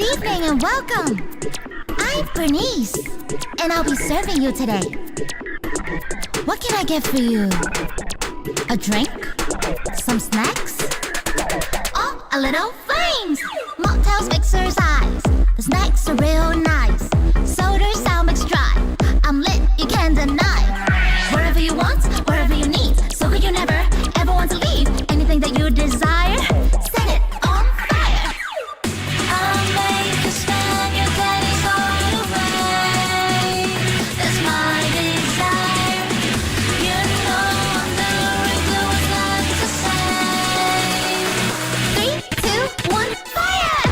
Good evening and welcome. I'm Bernice, and I'll be serving you today. What can I get for you? A drink? Some snacks? Oh, a little flames! Mocktails mix your size. The snacks are real nice. Soda sound mix dry. I'm lit, you can't deny. Wherever you want, wherever you need. So could you never, ever want to leave? Anything that you desire, set it on fire. I'll make a stand, your daddy's all away. That's my desire. You know I'm doing to what's left to say. 3, 2, 1, fire!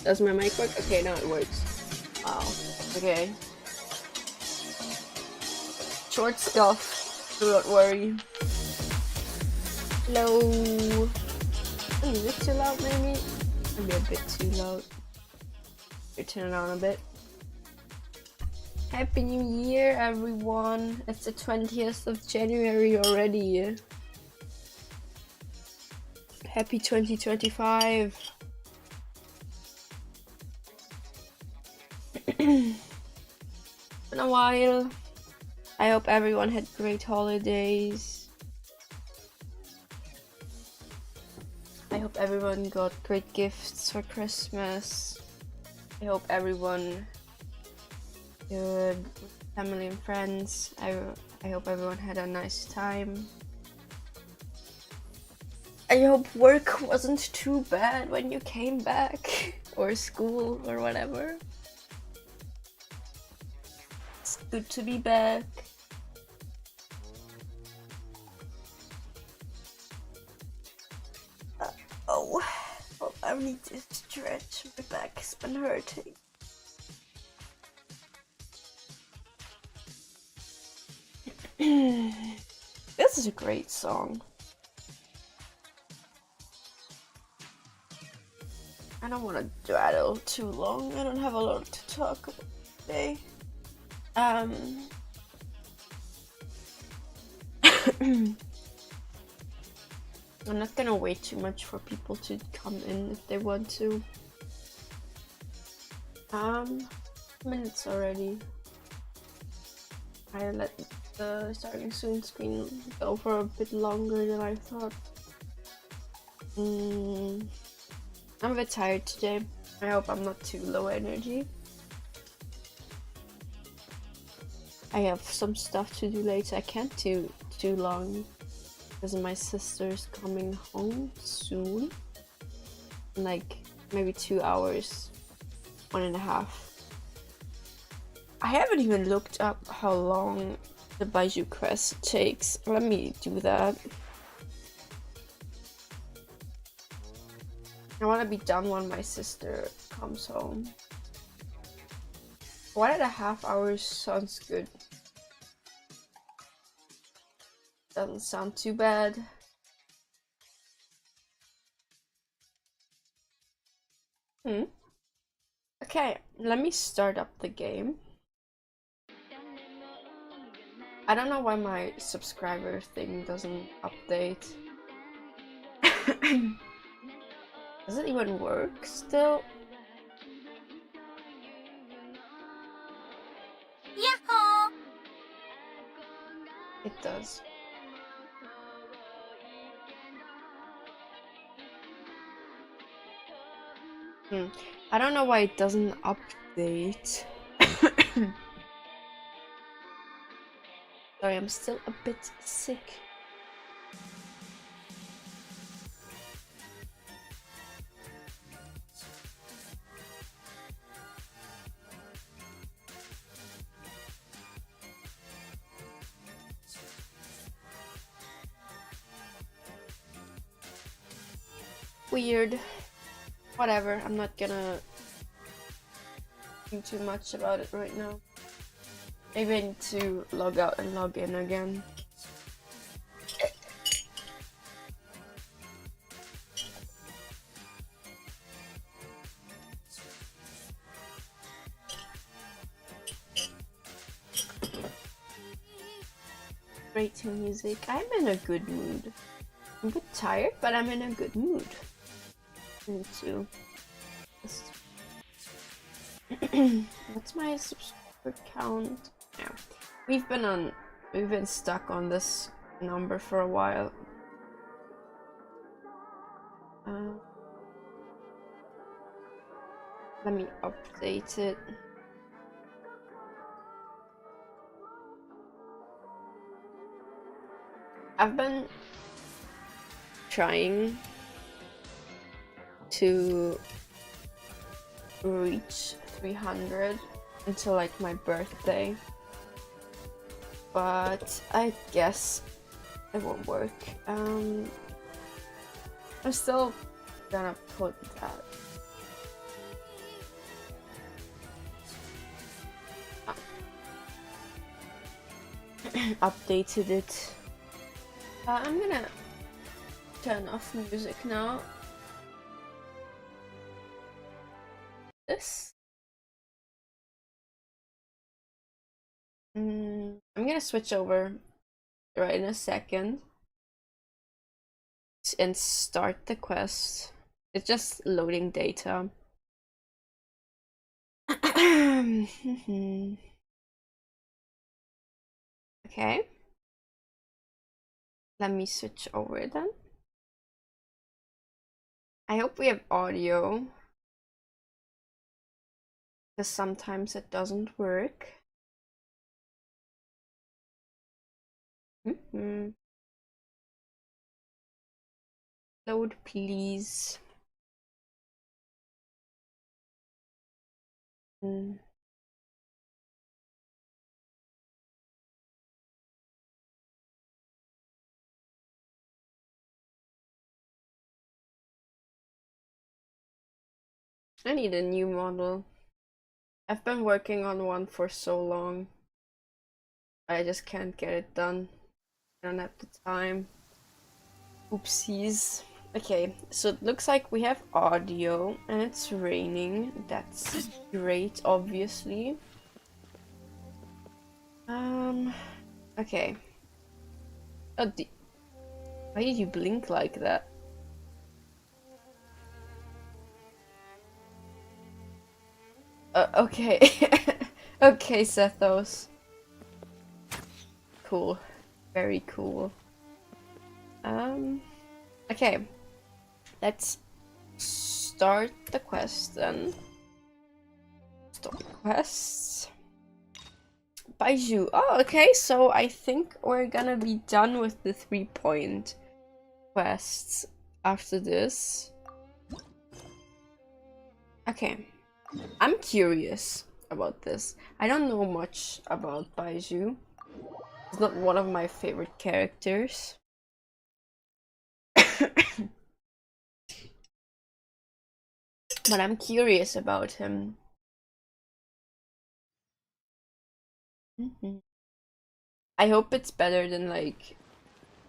Does my mic work? Okay, now it works. Wow. Okay. Short stuff. Do not worry. Hello. Is it too loud maybe? Maybe a bit too loud. You turn it on a bit. Happy New Year, everyone. It's the 20th of January already. Happy 2025. Been a while. I hope everyone had great holidays. I hope everyone got great gifts for Christmas. I hope everyone good with family and friends. I hope everyone had a nice time. I hope work wasn't too bad when you came back, or school or whatever. It's good to be back. Oh, I need to stretch. My back has been hurting. This is a great song. I don't want to dawdle too long. I don't have a lot to talk about today. I'm not gonna wait too much for people to come in if they want to. Minutes already. I let the starting soon screen go for a bit longer than I thought. I'm a bit tired today. I hope I'm not too low energy. I have some stuff to do later. I can't do too long because my sister's coming home soon. In like maybe 2 hours, 1.5. I haven't even looked up how long the Baizhu quest takes. Let me do that. I want to be done when my sister comes home. 1.5 hours sounds good. Doesn't sound too bad. Okay, let me start up the game. I don't know why my subscriber thing doesn't update. Does it even work still? Yahoo! It does. I don't know why it doesn't update. Sorry, I'm still a bit sick. Weird. Whatever, I'm not gonna do too much about it right now. Maybe I need to log out and log in again. Great music. I'm in a good mood. I'm a bit tired, but I'm in a good mood. I need to just what's my subscriber count? Yeah. We've been stuck on this number for a while. Let me update it. I've been trying to reach 300 until like my birthday, but I guess it won't work. I'm still gonna put that updated it. I'm gonna turn off music now. This. I'm gonna switch over right in a second and start the quest. It's just loading data. Okay. Let me switch over then. I hope we have audio, because sometimes it doesn't work. Load, please. I need a new model. I've been working on one for so long. I just can't get it done. I don't have the time. Oopsies. Okay, so it looks like we have audio and it's raining. That's great, obviously. Okay. Oh, why did you blink like that? Okay. Okay, Sethos. Cool. Very cool. Okay. Let's start the quest then. Start quests. Baizhu. Oh, okay, so I think we're gonna be done with the 3-point quests after this. Okay. I'm curious about this. I don't know much about Baizhu. He's not one of my favorite characters. But I'm curious about him. I hope it's better than like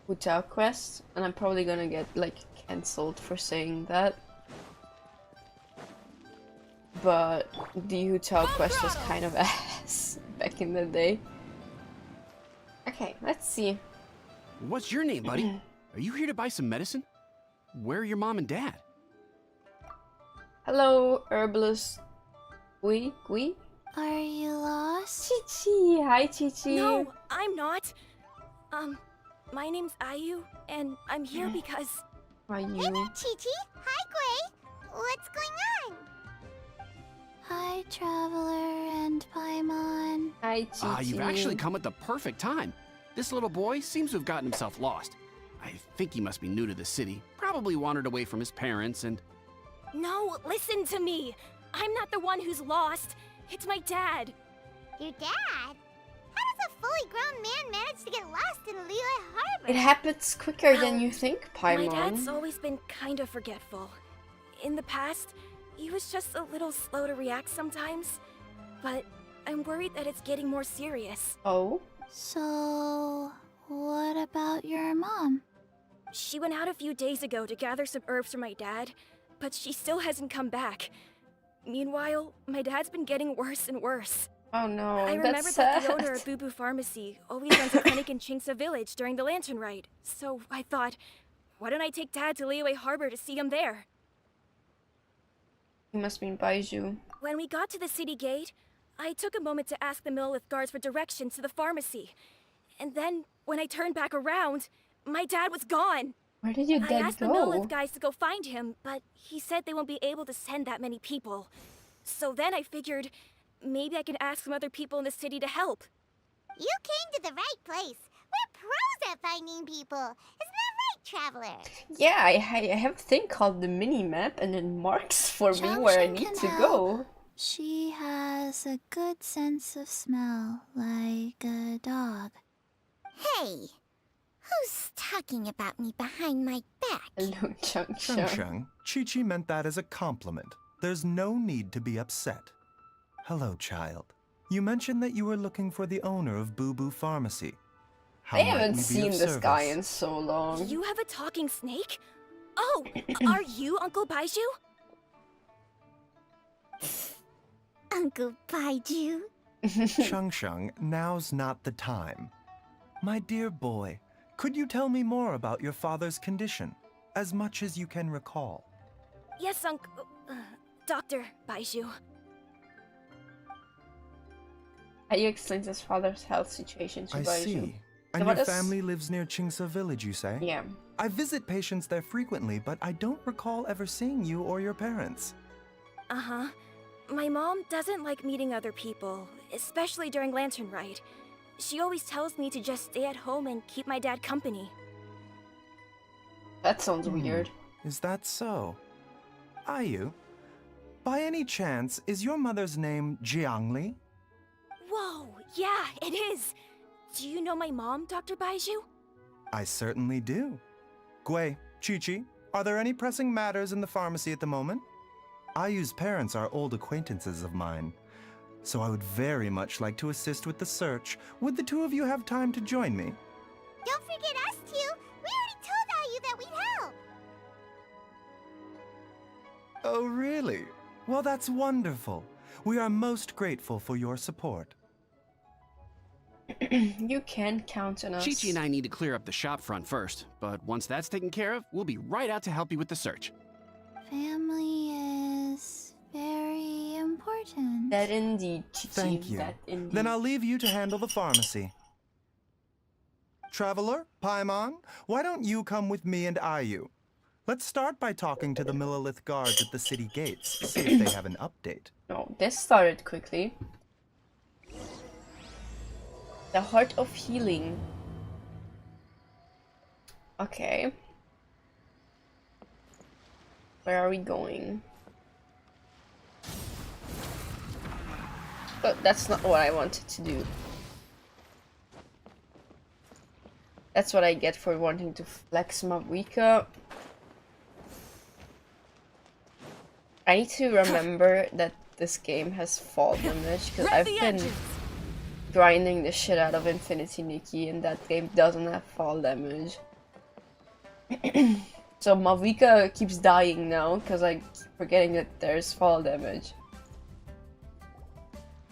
Hotel Quest, and I'm probably gonna get like cancelled for saying that. But the Hotel Quest was kind of ass back in the day. Okay, let's see. What's your name, buddy? Are you here to buy some medicine? Where are your mom and dad? Hello, herbalist. Gui? Are you lost? Chichi! Hi, Chichi! No, I'm not. My name's Ayu, and I'm here because... Are you? Hey there, Chi-Chi. Hi, Gui. What's going on? Hi, Traveler and Paimon. Hi, Chichi. You've actually come at the perfect time. This little boy seems to have gotten himself lost. I think he must be new to the city. Probably wandered away from his parents and... No, listen to me. I'm not the one who's lost. It's my dad. Your dad? How does a fully grown man manage to get lost in Liyue Harbor? It happens quicker than you think, Paimon. My dad's always been kind of forgetful. In the past, he was just a little slow to react sometimes. But I'm worried that it's getting more serious. Oh? So, what about your mom? She went out a few days ago to gather some herbs for my dad, but she still hasn't come back. Meanwhile, my dad's been getting worse and worse. Oh no, I remember that's that sad. the owner of Boo Boo Pharmacy always runs a clinic in Chingsa Village during the Lantern Rite. So I thought, why don't I take Dad to Liyue Harbor to see him there? He must be in Baizhu. When we got to the city gate, I took a moment to ask the Millith guards for directions to the pharmacy. And then, when I turned back around, my dad was gone. Where did your I dad asked the go? Millith guys to go find him, but he said they won't be able to send that many people. So then I figured, maybe I can ask some other people in the city to help. You came to the right place. We're pros at finding people. Isn't that right, Traveler? Yeah, I have a thing called the mini-map, and it marks for me where I Junction need can to help. go. She has a good sense of smell, like a dog. Hey, who's talking about me behind my back? Hello, Chung Sheng Sheng, Chi-Chi meant that as a compliment. There's no need to be upset. Hello, child. You mentioned that you were looking for the owner of Boo Boo Pharmacy. How I might haven't we be seen of this guy service? in so long. You have a talking snake? Oh, are you Uncle Baizhu? Uncle Baizhu. Sheng, now's not the time. My dear boy, could you tell me more about your father's condition, as much as you can recall? Yes, Uncle... Dr. Baizhu. You explained his father's health situation to I Baizhu. see. So And what your is- family lives near Qingse village, you say? Yeah. I visit patients there frequently, but I don't recall ever seeing you or your parents. Uh-huh. My mom doesn't like meeting other people, especially during Lantern Rite. She always tells me to just stay at home and keep my dad company. That sounds weird. Is that so? Ayu, by any chance, is your mother's name Jiangli? Whoa, yeah, it is! Do you know my mom, Dr. Baizhu? I certainly do. Gui, Chi-Chi, are there any pressing matters in the pharmacy at the moment? Ayu's parents are old acquaintances of mine, so I would very much like to assist with the search. Would the two of you have time to join me? Don't forget us two. We already told Ayu that we'd help. Oh, really? Well, that's wonderful. We are most grateful for your support. You can count on us. Chi-Chi and I need to clear up the shop front first, but once that's taken care of, we'll be right out to help you with the search. Family is very important. That indeed, Chi-Chi. Thank you. That indeed. Then I'll leave you to handle the pharmacy. Traveler, Paimon, why don't you come with me and Ayu? Let's start by talking to the Millilith guards at the city gates, see if they have an update. No, this started quickly. The Heart of Healing. Okay. Where are we going? But that's not what I wanted to do. That's what I get for wanting to flex Mabuika. I need to remember that this game has fall damage, because I've been grinding the shit out of Infinity Nikki, and that game doesn't have fall damage. So Mavuika keeps dying now, because I keep forgetting that there's fall damage.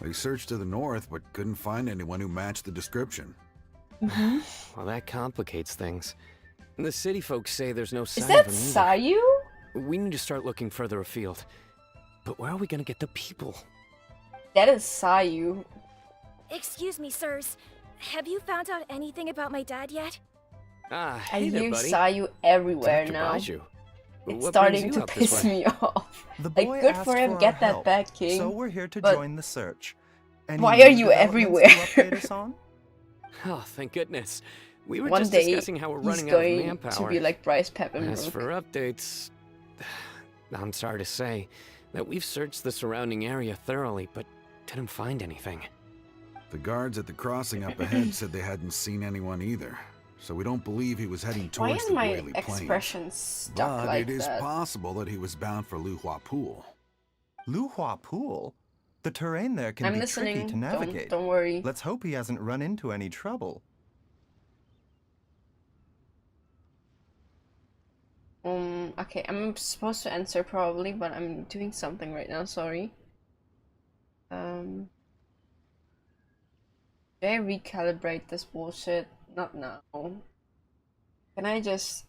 We searched to the north, but couldn't find anyone who matched the description. Well, that complicates things. The city folks say there's no sign Is that of them either. Sayu? We need to start looking further afield. But where are we gonna get the people? That is Sayu. Excuse me, sirs. Have you found out anything about my dad yet? Ah, I hey there, hear buddy. Sayu everywhere Dr. now. Baizhu. It's What starting brings to you out this piss way? me off. The Like, boy good asked for him, our get that help, back, King. So we're here to but join the search. Any why new are you developments everywhere? to update us on? Oh, thank goodness. We were One just day, discussing how we're he's running out of going manpower. to be like Bryce As Peppenbrook. for updates, I'm sorry to say that we've searched the surrounding area thoroughly, but didn't find anything. The guards at the crossing up ahead said they hadn't seen anyone either, so we don't believe he was heading Why towards is the my Guili Plains. expression stuck But like it is that? possible that he was bound for Lu Hua Pool. Lu Hua Pool? The terrain there can I'm be listening. tricky to navigate. Don't worry. Let's hope he hasn't run into any trouble. Okay, I'm supposed to answer probably, but I'm doing something right now, sorry. Do I recalibrate this bullshit? Not now. Can I just...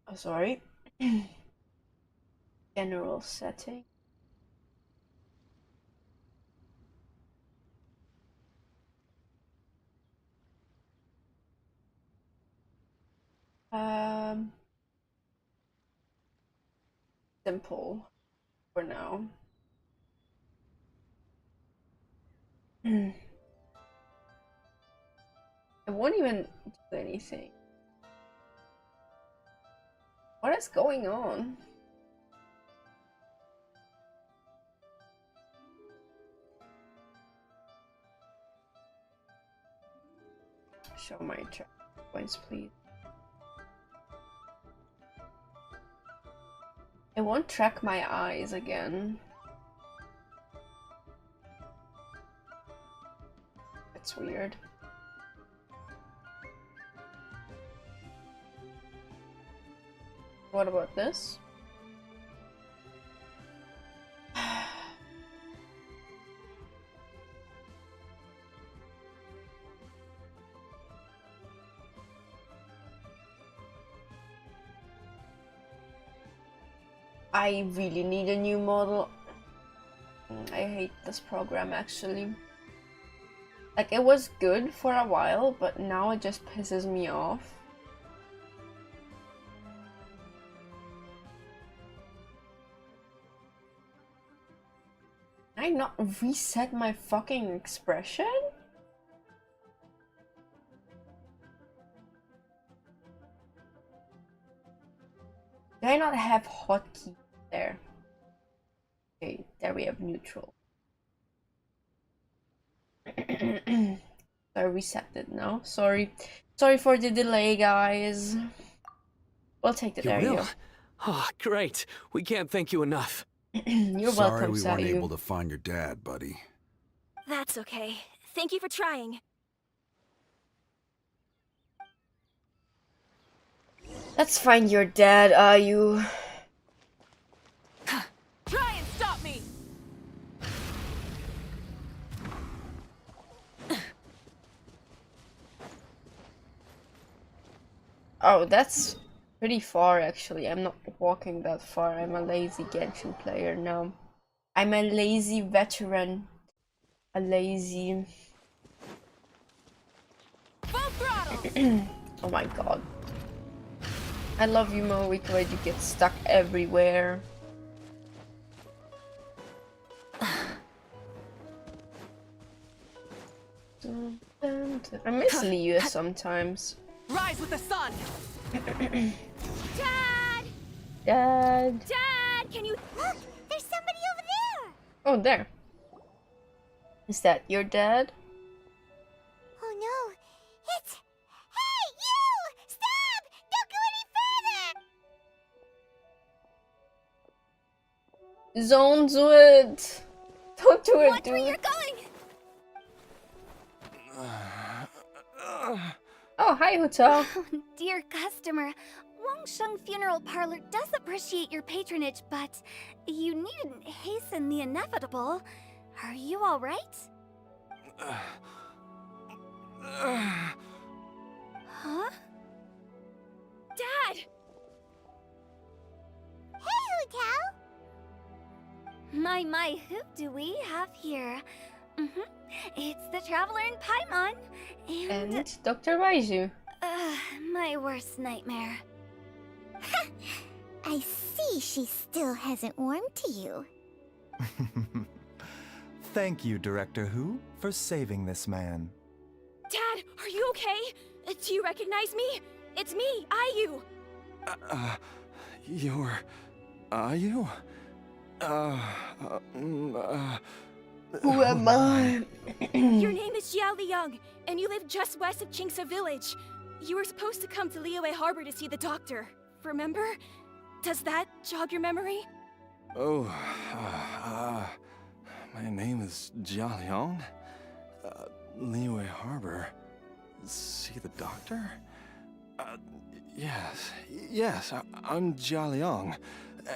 Oh, sorry. General setting. Simple for now. It won't even do anything. What is going on? Show my track points, please. It won't track my eyes again. That's weird. What about this? I really need a new model. I hate this program actually. Like, it was good for a while, but now it just pisses me off. Can I not reset my fucking expression? Do I not have hotkey there? Okay, there we have neutral. I reset it now. Sorry for the delay, guys. We'll take the You there you will? go. Oh, great. We can't thank you enough. You're Sorry welcome, we weren't Sayu. able to find your dad, buddy. That's okay. Thank you for trying. Let's find your dad, Ayu. Try and stop me! Oh, that's pretty far actually. I'm not walking that far. I'm a lazy Genshin player now. I'm a lazy veteran. A lazy... Full throttle! Oh my god. I love you, Moiko, but you get stuck everywhere. I miss Liu sometimes. Rise with the sun! Dad! Dad. Dad, can you... Look, there's somebody over there. Oh, there. Is that your dad? Oh no, it's... Hey, you! Stop! Don't go any further! Don't do it! Don't do it, Watch where you're dude. going! Oh, hi, Hotel. Dear customer, Wangsheng Funeral Parlor does appreciate your patronage, but you needn't hasten the inevitable. Are you alright? Huh? Dad! Hey, Hotel! My, who do we have here? It's the Traveler in Paimon, And Dr. Baizhu. my worst nightmare. I see she still hasn't warmed to you. Thank you, Director Who, for saving this man. Dad, are you okay? Do you recognize me? It's me, Ayu! You're... Are you? Who am I? Your name is Xiao Liang, and you live just west of Qingse Village. You were supposed to come to Liyue Harbor to see the doctor. Remember? Does that jog your memory? Oh, my name is Jia Liang. Liyue Harbor. See the doctor? Yes, I'm Jia Liang,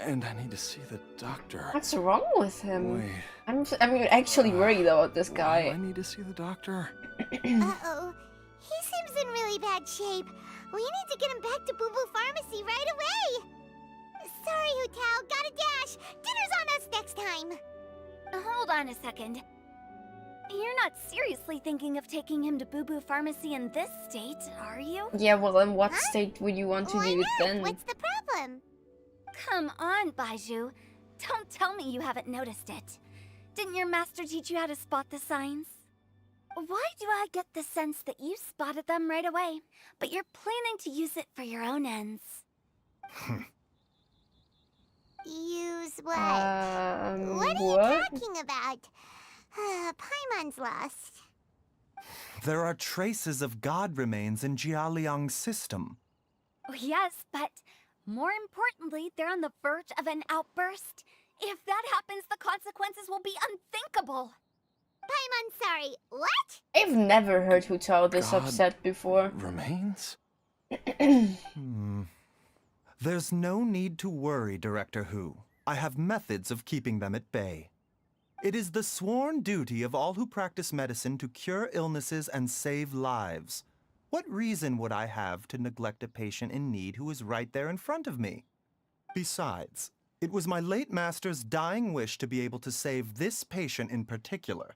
and I need to see the doctor. What's wrong with him? Wait. I'm actually worried about this Why guy. do I need to see the doctor? Uh-oh. He seems in really bad shape. We need to get him back to Boo Boo Pharmacy right away. Sorry, Hotel. Gotta dash. Dinner's on us next time. Hold on a second. You're not seriously thinking of taking him to Boo Boo Pharmacy in this state, are you? Yeah, well, in what state would you want to Why do it not? then? What's the problem? Come on, Baizhu. Don't tell me you haven't noticed it. Didn't your master teach you how to spot the signs? Why do I get the sense that you spotted them right away, but you're planning to use it for your own ends? Use what? What are you talking about? Paimon's lost. There are traces of God remains in Jia Liang's system. Yes, but more importantly, they're on the verge of an outburst. If that happens, the consequences will be unthinkable. Paimon, sorry, what? I've never heard Hotel this God upset before. Remains? There's no need to worry, Director Hu. I have methods of keeping them at bay. It is the sworn duty of all who practice medicine to cure illnesses and save lives. What reason would I have to neglect a patient in need who is right there in front of me? Besides, it was my late master's dying wish to be able to save this patient in particular.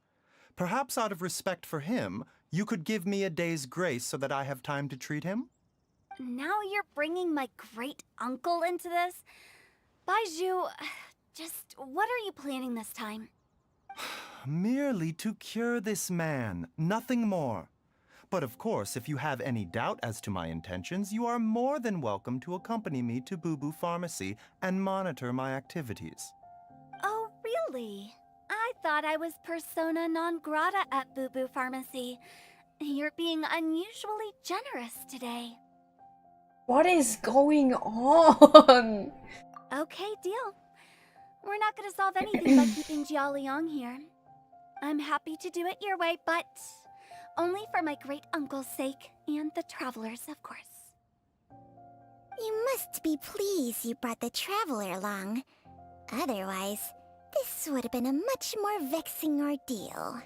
Perhaps out of respect for him, you could give me a day's grace so that I have time to treat him? Now you're bringing my great-uncle into this? Baizhu, just what are you planning this time? Merely to cure this man, nothing more. But of course, if you have any doubt as to my intentions, you are more than welcome to accompany me to Boo Boo Pharmacy and monitor my activities. Oh, really? I thought I was persona non grata at Boo Boo Pharmacy. You're being unusually generous today. What is going on? Okay, deal. We're not gonna solve anything by keeping Jialiang here. I'm happy to do it your way, but only for my great-uncle's sake and the travelers, of course. You must be pleased you brought the traveler along. Otherwise, this would have been a much more vexing ordeal.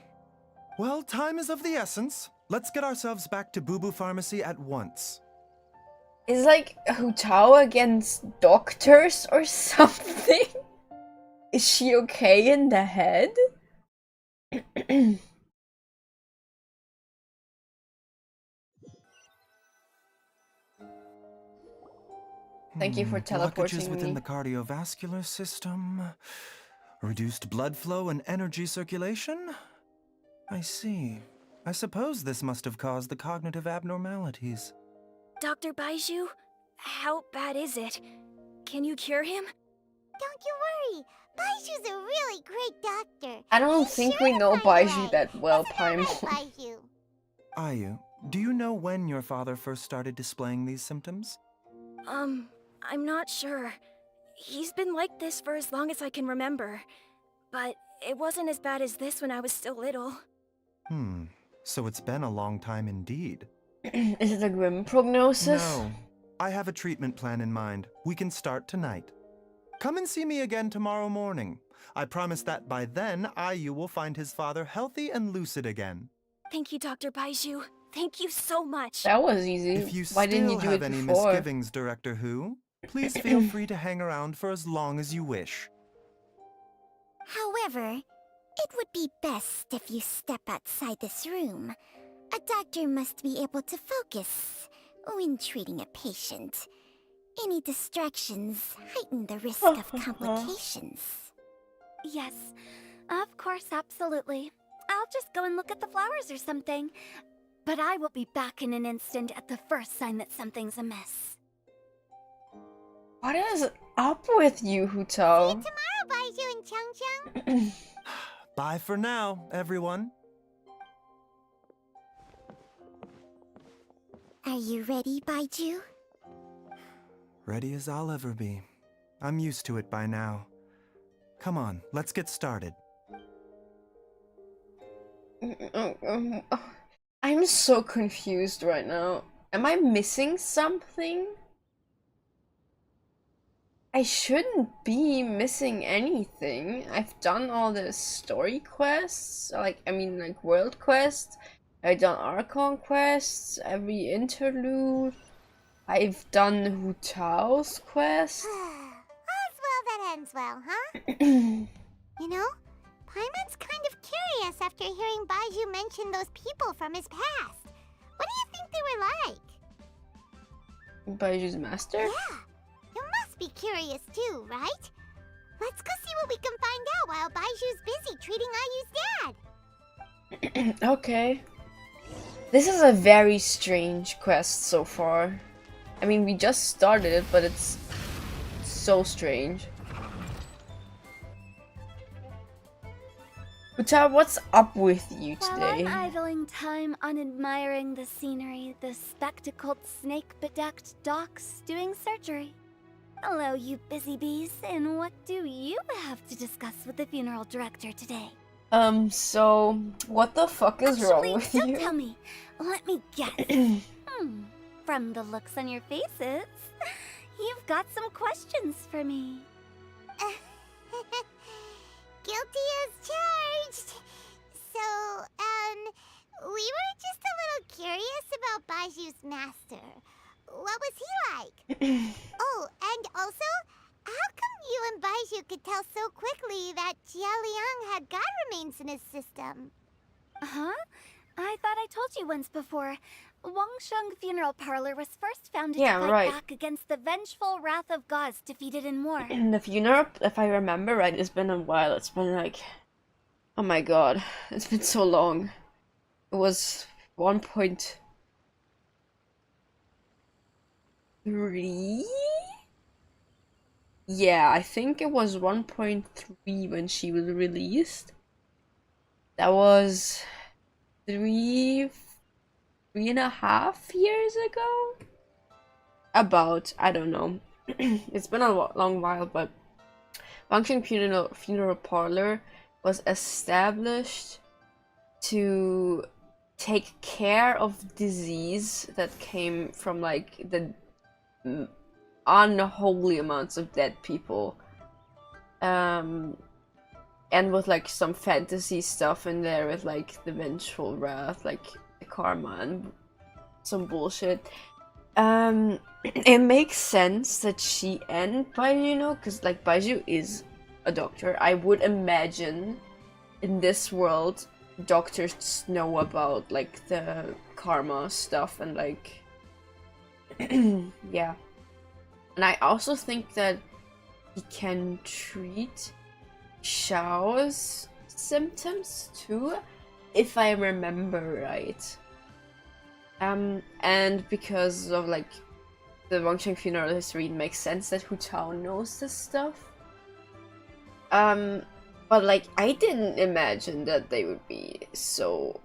Well, time is of the essence. Let's get ourselves back to Boo Boo Pharmacy at once. Is like Hu Tao against doctors or something? Is she okay in the head? Thank you for teleporting Blockages within me. the cardiovascular system, reduced blood flow and energy circulation? I see. I suppose this must have caused the cognitive abnormalities. Dr. Baizhu, how bad is it? Can you cure him? Don't you worry. Baizhu's a really great doctor. I don't He's think sure we to know find a Baizhu way. that well, Isn't that right, Paimon. Baizhu? Ayu, do you know when your father first started displaying these symptoms? I'm not sure. He's been like this for as long as I can remember. But it wasn't as bad as this when I was still little. So it's been a long time indeed. Is it a grim prognosis? No. I have a treatment plan in mind. We can start tonight. Come and see me again tomorrow morning. I promise that by then, Ayu will find his father healthy and lucid again. Thank you, Dr. Baizhu. Thank you so much. That was easy. If you Why still didn't you do have it any before? misgivings, Director Hu, please feel free to hang around for as long as you wish. However, it would be best if you step outside this room. A doctor must be able to focus when treating a patient. Any distractions heighten the risk of complications. Yes, of course, absolutely. I'll just go and look at the flowers or something. But I will be back in an instant at the first sign that something's amiss. What is up with you, Hu Tao? Tomorrow, Baizhu and Chang. Bye for now, everyone. Are you ready, Baizhu? Ready as I'll ever be. I'm used to it by now. Come on, let's get started. I'm so confused right now. Am I missing something? I shouldn't be missing anything. I've done all the story quests, like world quests. I've done Archon quests, every interlude. I've done Hu Tao's quest. All's well that ends well, huh? You know, Paimon's kind of curious after hearing Baizhu mention those people from his past. What do you think they were like? Baizhu's master? Yeah, you must be curious too, right? Let's go see what we can find out while Baizhu's busy treating Ayu's dad. Okay. This is a very strange quest so far. I mean, we just started it, but it's so strange. Uta, what's up with you While today? I'm idling time on admiring the scenery, the spectacled snake-bedecked docs doing surgery. Hello, you busy bees, and what do you have to discuss with the funeral director today? So, what the fuck is wrong with don't you? tell me. Let me guess. From the looks on your faces, you've got some questions for me. Guilty as charged. So, we were just a little curious about Baizhu's master. What was he like? Oh, and also, how come you and Baizhu could tell so quickly that Jia Liang had God remains in his system? Huh? I thought I told you once before. Wangsheng Funeral Parlor was first founded Yeah, to fight right. back against the vengeful wrath of gods defeated in war. The funeral, if I remember right, it's been a while. It's been like, oh my god, it's been so long. It was 1.3. Yeah, I think it was 1.3 when she was released. That was 3.5 years ago? About, I don't know. It's been a long while, but Wangsheng Funeral Parlor was established to take care of disease that came from like the unholy amounts of dead people, and with like some fantasy stuff in there with like the vengeful wrath, like the karma and some bullshit. It makes sense that she and Baizhu, because like Baizhu is a doctor. I would imagine in this world doctors know about like the karma stuff and like yeah. And I also think that he can treat Xiao's symptoms too, if I remember right. And because of like the Wangsheng funeral history, it makes sense that Hu Tao knows this stuff. But like I didn't imagine that they would be so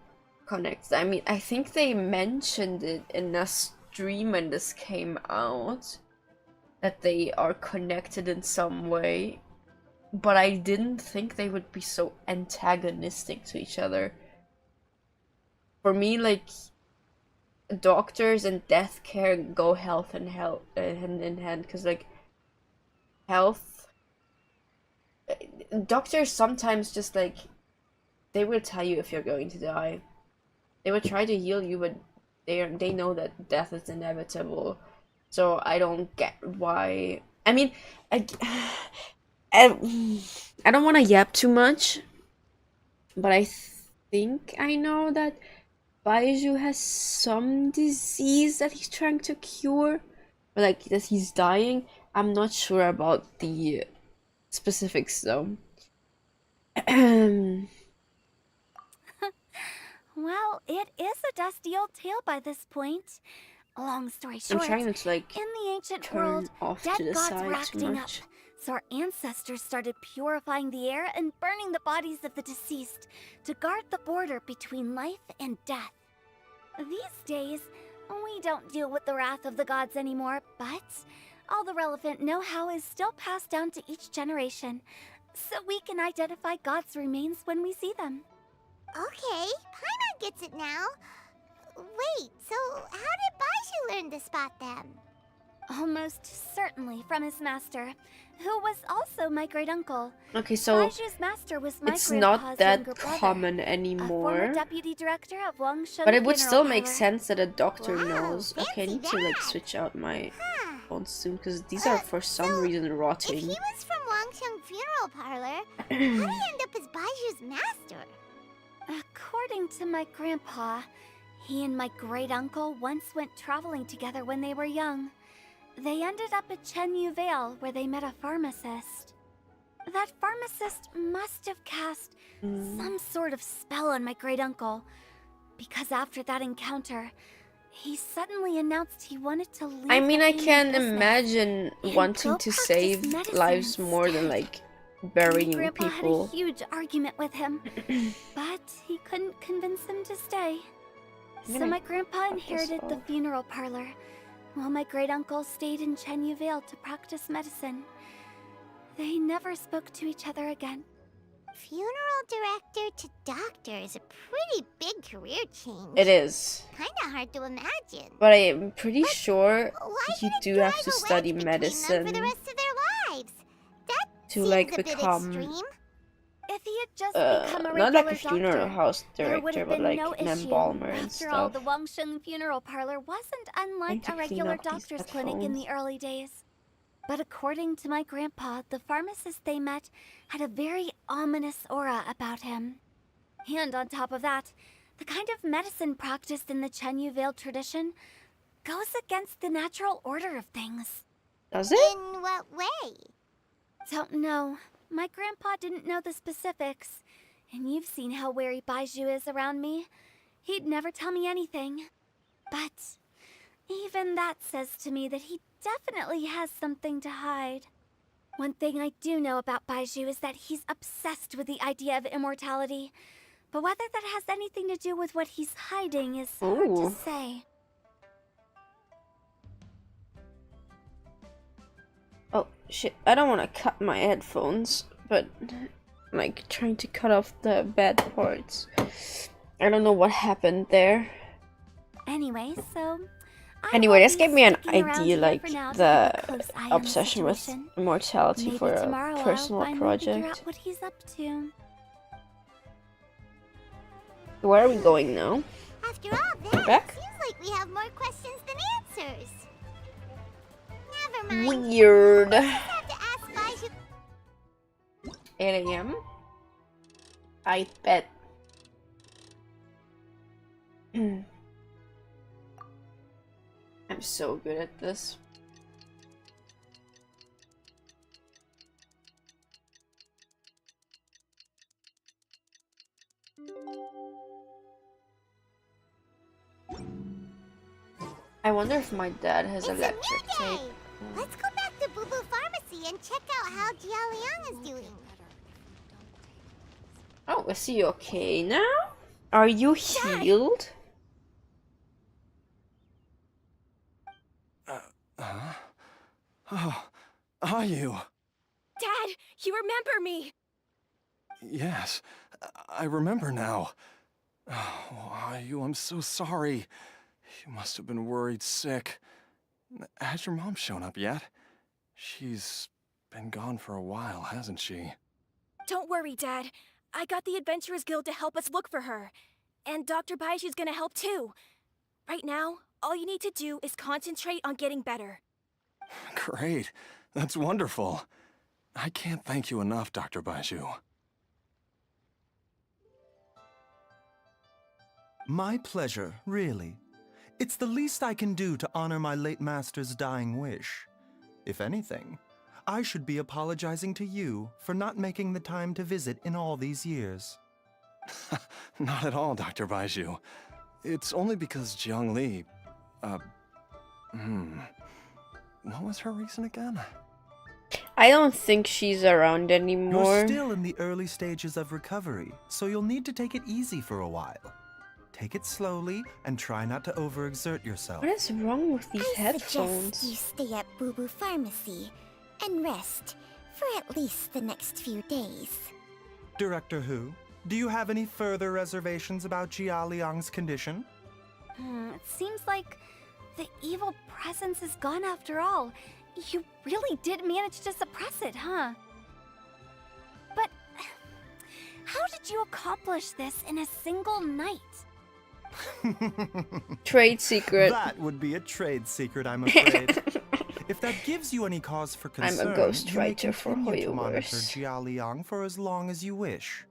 connected. I mean, I think they mentioned it in a stream when this came out, that they are connected in some way, but I didn't think they would be so antagonistic to each other. For me, like, doctors and death care go hand in hand, because like health, doctors sometimes just like they will tell you if you're going to die. They will try to heal you, but they know that death is inevitable. So I don't get why. I mean, I don't want to yap too much, but I think I know that Baizhu has some disease that he's trying to cure, or like that he's dying. I'm not sure about the specifics though. Well, it is a dusty old tale by this point. Long story short, I'm trying to like in the ancient turn world, off dead to the gods side were too acting up. much. So our ancestors started purifying the air and burning the bodies of the deceased to guard the border between life and death. These days, we don't deal with the wrath of the gods anymore, but all the relevant know-how is still passed down to each generation, so we can identify gods' remains when we see them. Okay, Paimon gets it now. Wait, so how did Baizhu learn to spot them? Almost certainly from his master, who was also my great-uncle. Okay, so Baizhu's master was my it's grandpa's not that younger brother, common a former anymore. deputy director of Wangsheng But it would Funeral still make Parlor. sense that a doctor Wow, knows. Okay, I fancy need to like that. switch out my Huh. phone soon because these are for some so reason If he rotting. was from Wangsheng Funeral Parlor, how did he end up as Baizhu's master? According to my grandpa, he and my great-uncle once went traveling together when they were young. They ended up at Chenyu Vale, where they met a pharmacist. That pharmacist must have cast some sort of spell on my great-uncle, because after that encounter, he suddenly announced he wanted to leave I mean, the I family can business imagine and wanting go to practice save medicine lives more than instead. like burying My grandpa people. had a huge argument with him, but he couldn't convince him to stay. So gonna my grandpa cut this inherited the off. funeral parlor, while my great-uncle stayed in Chenyu Vale to practice medicine. They never spoke to each other again. Funeral director to doctor is a pretty big career change. It is. Kinda hard to imagine. But I am pretty sure Why you did it do have drive to a study wedge between them medicine for the rest of their lives? That to seems like a bit become extreme. If he had just become a regular not like a funeral doctor, house there would director, have but been like no an issue. embalmer and After all, stuff. the Wangsheng Funeral Parlor wasn't unlike to a clean regular up these doctor's clinic in headphones. the early days. But according to my grandpa, the pharmacist they met had a very ominous aura about him. And on top of that, the kind of medicine practiced in the Chenyu Vale tradition goes against the natural order of things. Does it? In what way? Don't know. My grandpa didn't know the specifics. And you've seen how wary Baizhu is around me. He'd never tell me anything. But even that says to me that he definitely has something to hide. One thing I do know about Baizhu is that he's obsessed with the idea of immortality. But whether that has anything to do with what he's hiding is hard Ooh. to say. Oh shit! I don't want to cut my headphones, but like trying to cut off the bad parts. I don't know what happened there. Anyway, so Anyway, this gave me an sticking around idea, here like for now to the keep a close eye on obsession with situation. immortality Maybe for a tomorrow personal I'll finally figure out project. what he's up to. Where are we going now? After all that, Back? seems like we have more questions than answers. Never mind. Weird. We'll just have to ask Baizhu. 8 a.m. I bet. I'm so good at this. I wonder if my dad has It's electric a new tape. day. Let's go back to Boo Boo Pharmacy and check out how Jia Liang is doing. Oh, is he okay now? Are you healed? Oh, are you? Dad, you remember me! Yes, I remember now. Oh, are you? I'm so sorry. You must have been worried sick. Has your mom shown up yet? She's been gone for a while, hasn't she? Don't worry, Dad. I got the Adventurers Guild to help us look for her. And Dr. Baizhu's gonna help too. Right now, all you need to do is concentrate on getting better. Great. That's wonderful. I can't thank you enough, Dr. Baizhu. My pleasure, really. It's the least I can do to honor my late master's dying wish. If anything, I should be apologizing to you for not making the time to visit in all these years. Not at all, Dr. Baizhu. It's only because Jiang Li... What was her reason again? I don't think she's around anymore. You're still in the early stages of recovery, so you'll need to take it easy for a while. Take it slowly and try not to overexert yourself. What is wrong with these I headphones? suggest you stay at Boo Boo Pharmacy and rest for at least the next few days. Director Hu, do you have any further reservations about Jia Liang's condition? It seems like the evil presence is gone after all. You really did manage to suppress it, huh? But how did you accomplish this in a single night? Trade secret. That would be a trade secret, I'm afraid. If that gives you any cause for I'm a concern, ghost you may writer for continue to monitor Hoyoverse. Jia Liang for as long as you wish.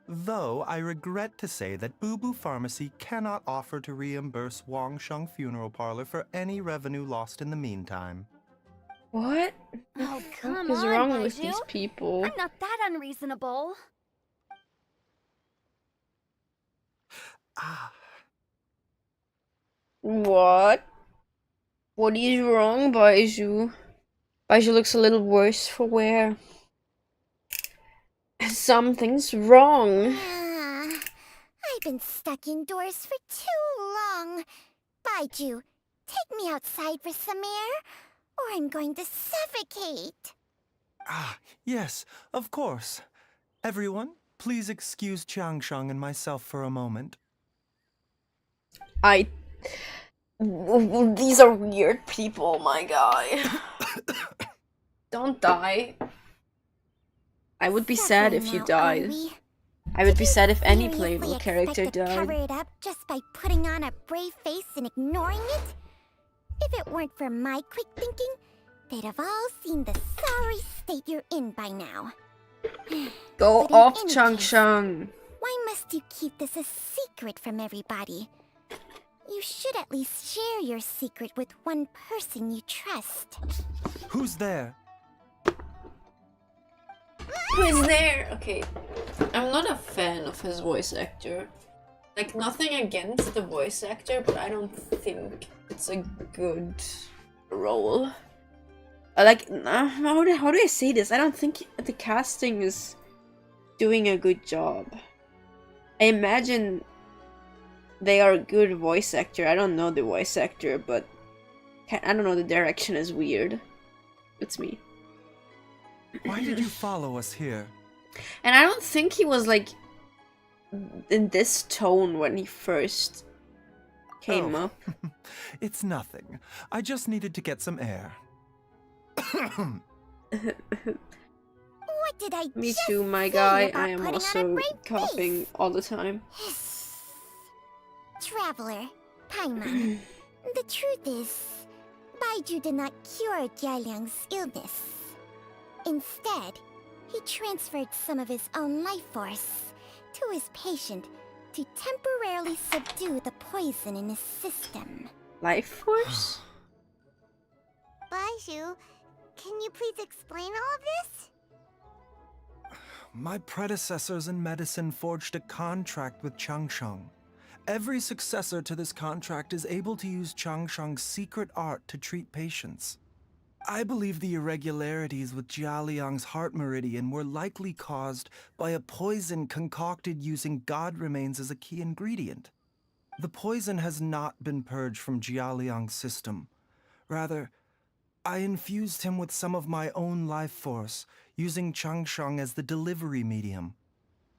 Though I regret to say that Boo Boo Pharmacy cannot offer to reimburse Wangsheng Funeral Parlor for any revenue lost in the meantime. What? Oh, come What is on, wrong with Baizhu. these people? I'm not that unreasonable. Ah, What? What is wrong, Baizhu? Baizhu looks a little worse for wear. Something's wrong. I've been stuck indoors for too long. Baizhu, take me outside for some air, or I'm going to suffocate. yes, of course. Everyone, please excuse Changsheng and myself for a moment. These are weird people, my guy. Don't die. I would be sad if you died. I would be sad if any playable character Cover died. it up just by putting on a brave face and ignoring it? If it weren't for my quick thinking, they'd have all seen the sorry state you're in by now. Go But in off, any Chang case, Shang. Why must you keep this a secret from everybody? You should at least share your secret with one person you trust. Who's there? Who is there? Okay, I'm not a fan of his voice actor. Like, nothing against the voice actor, but I don't think it's a good role. Like, how do I say this? I don't think the casting is doing a good job. I imagine they are a good voice actor. I don't know the voice actor, but I don't know, the direction is weird. It's me. Why did you follow us here? And I don't think he was like in this tone when he first came up. It's nothing. I just needed to get some air. What did I Me just too, my say guy. about I am putting on a also brave coughing face? all the time. Traveler, Paimon, the truth is, Baizhu did not cure Jialiang's illness. Instead, he transferred some of his own life force to his patient to temporarily subdue the poison in his system. Life force? Baizhu, can you please explain all of this? My predecessors in medicine forged a contract with Changsheng. Every successor to this contract is able to use Changsheng's secret art to treat patients. I believe the irregularities with Jialiang's heart meridian were likely caused by a poison concocted using god remains as a key ingredient. The poison has not been purged from Jialiang's system. Rather, I infused him with some of my own life force, using Changsheng as the delivery medium.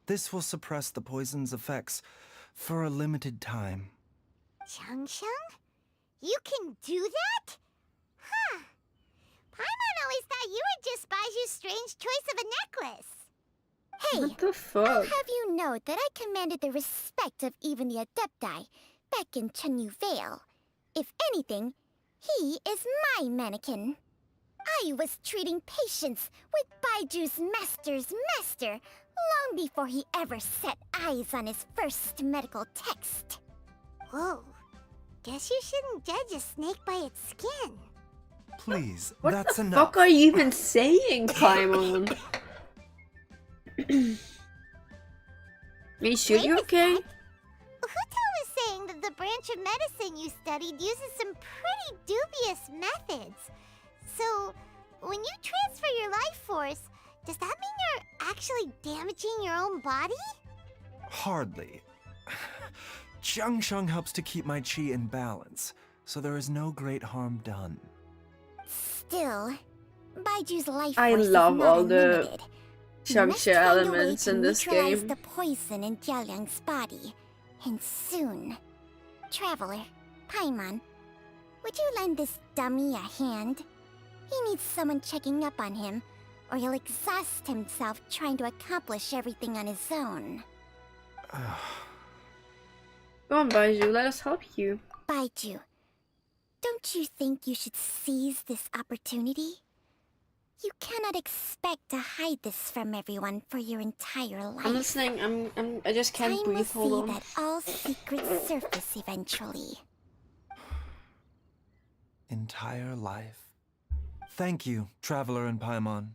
This will suppress the poison's effects for a limited time. Changsheng? You can do that? Huh. Paimon always thought you were just Baiju's strange choice of a necklace. Hey, What the I'll fuck? have you know that I commanded the respect of even the Adepti back in Chenyu Vale. If anything, he is my mannequin. I was treating patients with Baiju's master's master long before he ever set eyes on his first medical text. Whoa. Guess you shouldn't judge a snake by its skin. Please, What that's the enough. fuck are you even saying, Paimon? Mishu, Wait you a okay? sec. Huto was saying that the branch of medicine you studied uses some pretty dubious methods. So, when you transfer your life force, does that mean you're actually damaging your own body? Hardly. Changsheng helps to keep my chi in balance, so there is no great harm done. Still, Baiju's life I force love is not all the unlimited. You must Changsha find a way elements to in this neutralize game. the poison in Jialiang's body, and soon. Traveler, Paimon, would you lend this dummy a hand? He needs someone checking up on him, or he'll exhaust himself trying to accomplish everything on his own. Come on, Baizhu, let us help you. Baizhu, don't you think you should seize this opportunity? You cannot expect to hide this from everyone for your entire life. I'm listening. I just can't Time breathe. will Hold see on. that all secrets surface eventually. Entire life. Thank you, Traveler and Paimon.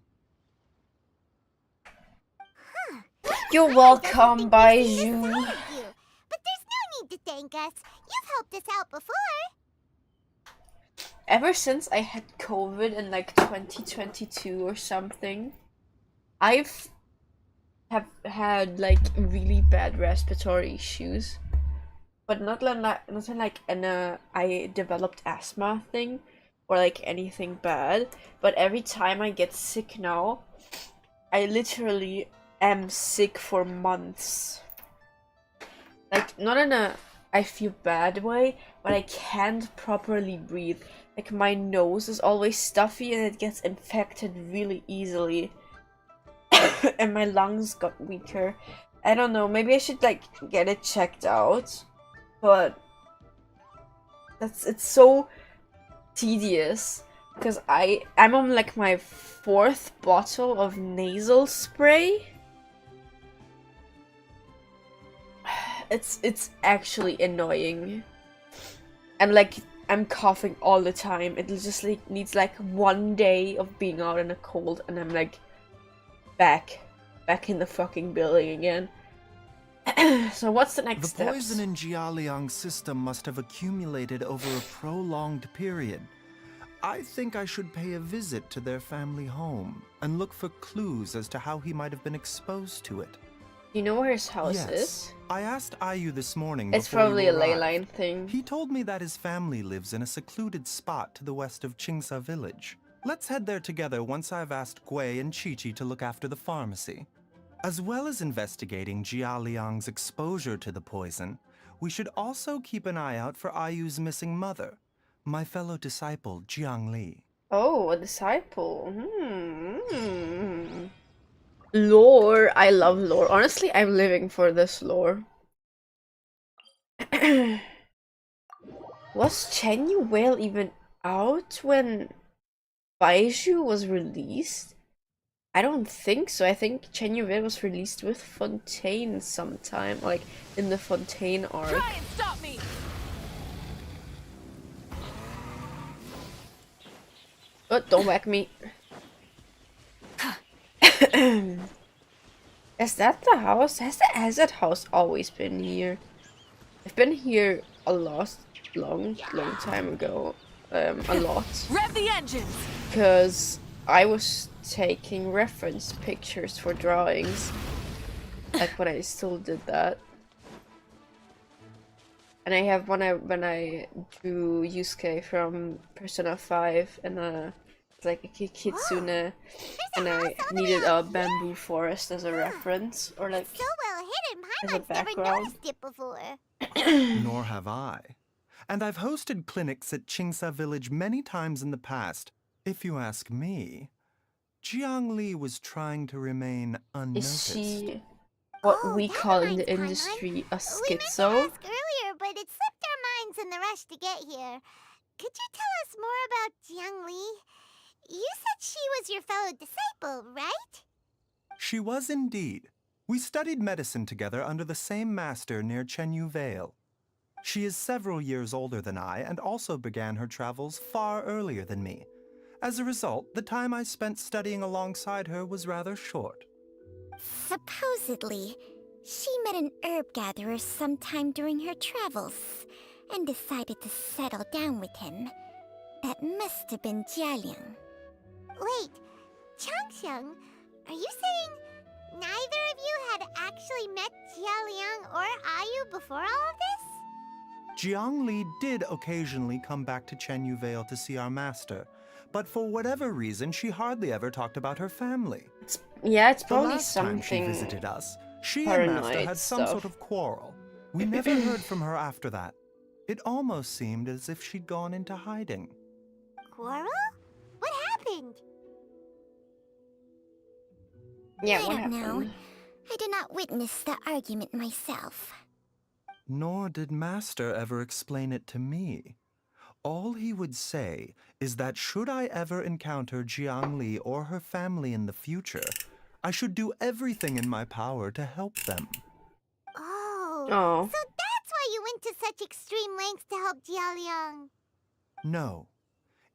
You're I welcome, doesn't think we've seen Baizhu. this side of you, but there's no need to thank us. You've helped us out before. Ever since I had COVID in like 2022 or something, have had like really bad respiratory issues, but not like I developed asthma thing or like anything bad. But every time I get sick now, I literally am sick for months. Like, not in a I feel bad way, but I can't properly breathe. Like, my nose is always stuffy and it gets infected really easily. And my lungs got weaker. I don't know, maybe I should like get it checked out. But it's so tedious because I'm on like my 4th bottle of nasal spray. It's actually annoying. And like I'm coughing all the time. It just like needs like 1 day of being out in a cold and I'm like back in the fucking building again. So what's the next step? The poison in Jialiang's system must have accumulated over a prolonged period. I think I should pay a visit to their family home and look for clues as to how he might have been exposed to it. You know where his house Yes. is? I asked Ayu this morning It's before you probably a ley arrived. line thing. He told me that his family lives in a secluded spot to the west of Qingsa village. Let's head there together once I've asked Gui and Chi-Chi to look after the pharmacy. As well as investigating Jia Liang's exposure to the poison, we should also keep an eye out for Ayu's missing mother, my fellow disciple Jiang Li. Oh, a disciple. Lore. I love lore. Honestly, I'm living for this lore. Was Chen Yu Whale even out when Baizhu was released? I don't think so. I think Chen Yu Whale was released with Fontaine sometime, like in the Fontaine arc. Try and stop me! Oh, don't whack me. Is that the house? Has that house always been here? I've been here a lot, long time ago. A lot. Rev the engines! Because I was taking reference pictures for drawings. Like when I still did that. And I have when I drew Yusuke from Persona 5 and it's like a kitsune, and I needed a bamboo forest as a reference, or like So well hidden, as a Paimon's never background. noticed it before. Nor have I. And I've hosted clinics at Qingsa village many times in the past. If you ask me, Jiang Li was trying to remain Is unnoticed. she what Oh, we that call in the reminds Paimon. industry a We meant to schizo? ask earlier, but it slipped our minds in the rush to get here. Could you tell us more about Jiang Li? You said she was your fellow disciple, right? She was indeed. We studied medicine together under the same master near Chenyu Vale. She is several years older than I and also began her travels far earlier than me. As a result, the time I spent studying alongside her was rather short. Supposedly, she met an herb gatherer sometime during her travels and decided to settle down with him. That must have been Jialiang. Wait, Changxiang, are you saying neither of you had actually met Jialiang or Ayu before all of this? Jiang Li did occasionally come back to Chenyu Vale to see our master, but for whatever reason, she hardly ever talked about her family. Yeah, it's The probably last time she something. visited us, she and Master paranoid had some stuff. sort of quarrel. We never heard from her after that. It almost seemed as if she'd gone into hiding. Quarrel? What happened? Yeah, I what don't know. happened? I did not witness the argument myself. Nor did Master ever explain it to me. All he would say is that should I ever encounter Jiang Li or her family in the future, I should do everything in my power to help them. Oh, Oh. so that's why you went to such extreme lengths to help Jialiang. No.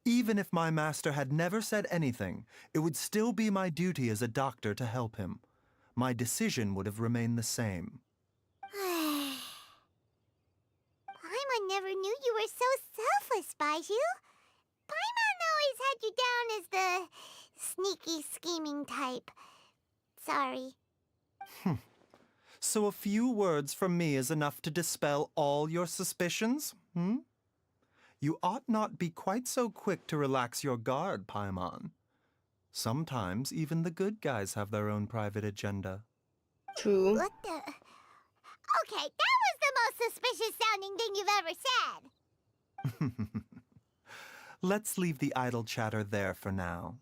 Even if my master had never said anything, it would still be my duty as a doctor to help him. My decision would have remained the same. Paimon never knew you were so selfless, Baizhu. Paimon always had you down as the sneaky, scheming type. Sorry. So a few words from me is enough to dispel all your suspicions, hmm? You ought not be quite so quick to relax your guard, Paimon. Sometimes even the good guys have their own private agenda. True. What the? Okay, that was the most suspicious sounding thing you've ever said. Let's leave the idle chatter there for now.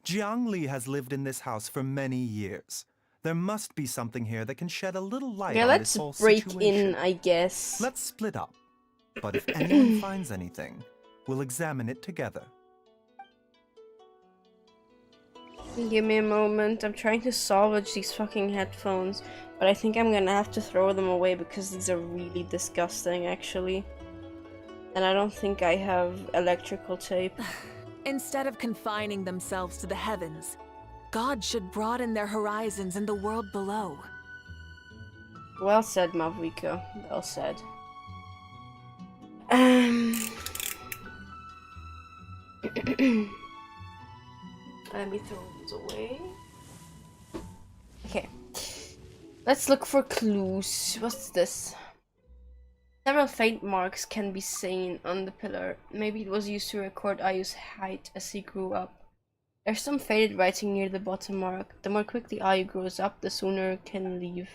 Jiang Li has lived in this house for many years. There must be something here that can shed a little light Yeah, on let's this whole break situation. in, I guess. Let's split up. But if anyone finds anything, we'll examine it together. Give me a moment. I'm trying to salvage these fucking headphones, but I think I'm gonna have to throw them away because these are really disgusting, actually. And I don't think I have electrical tape. Instead of confining themselves to the heavens, God should broaden their horizons in the world below. Well said, Mavrika. Well said. Let me throw these away. Okay. Let's look for clues. What's this? Several faint marks can be seen on the pillar. Maybe it was used to record Ayu's height as he grew up. There's some faded writing near the bottom mark. The more quickly Ayu grows up, the sooner it can leave.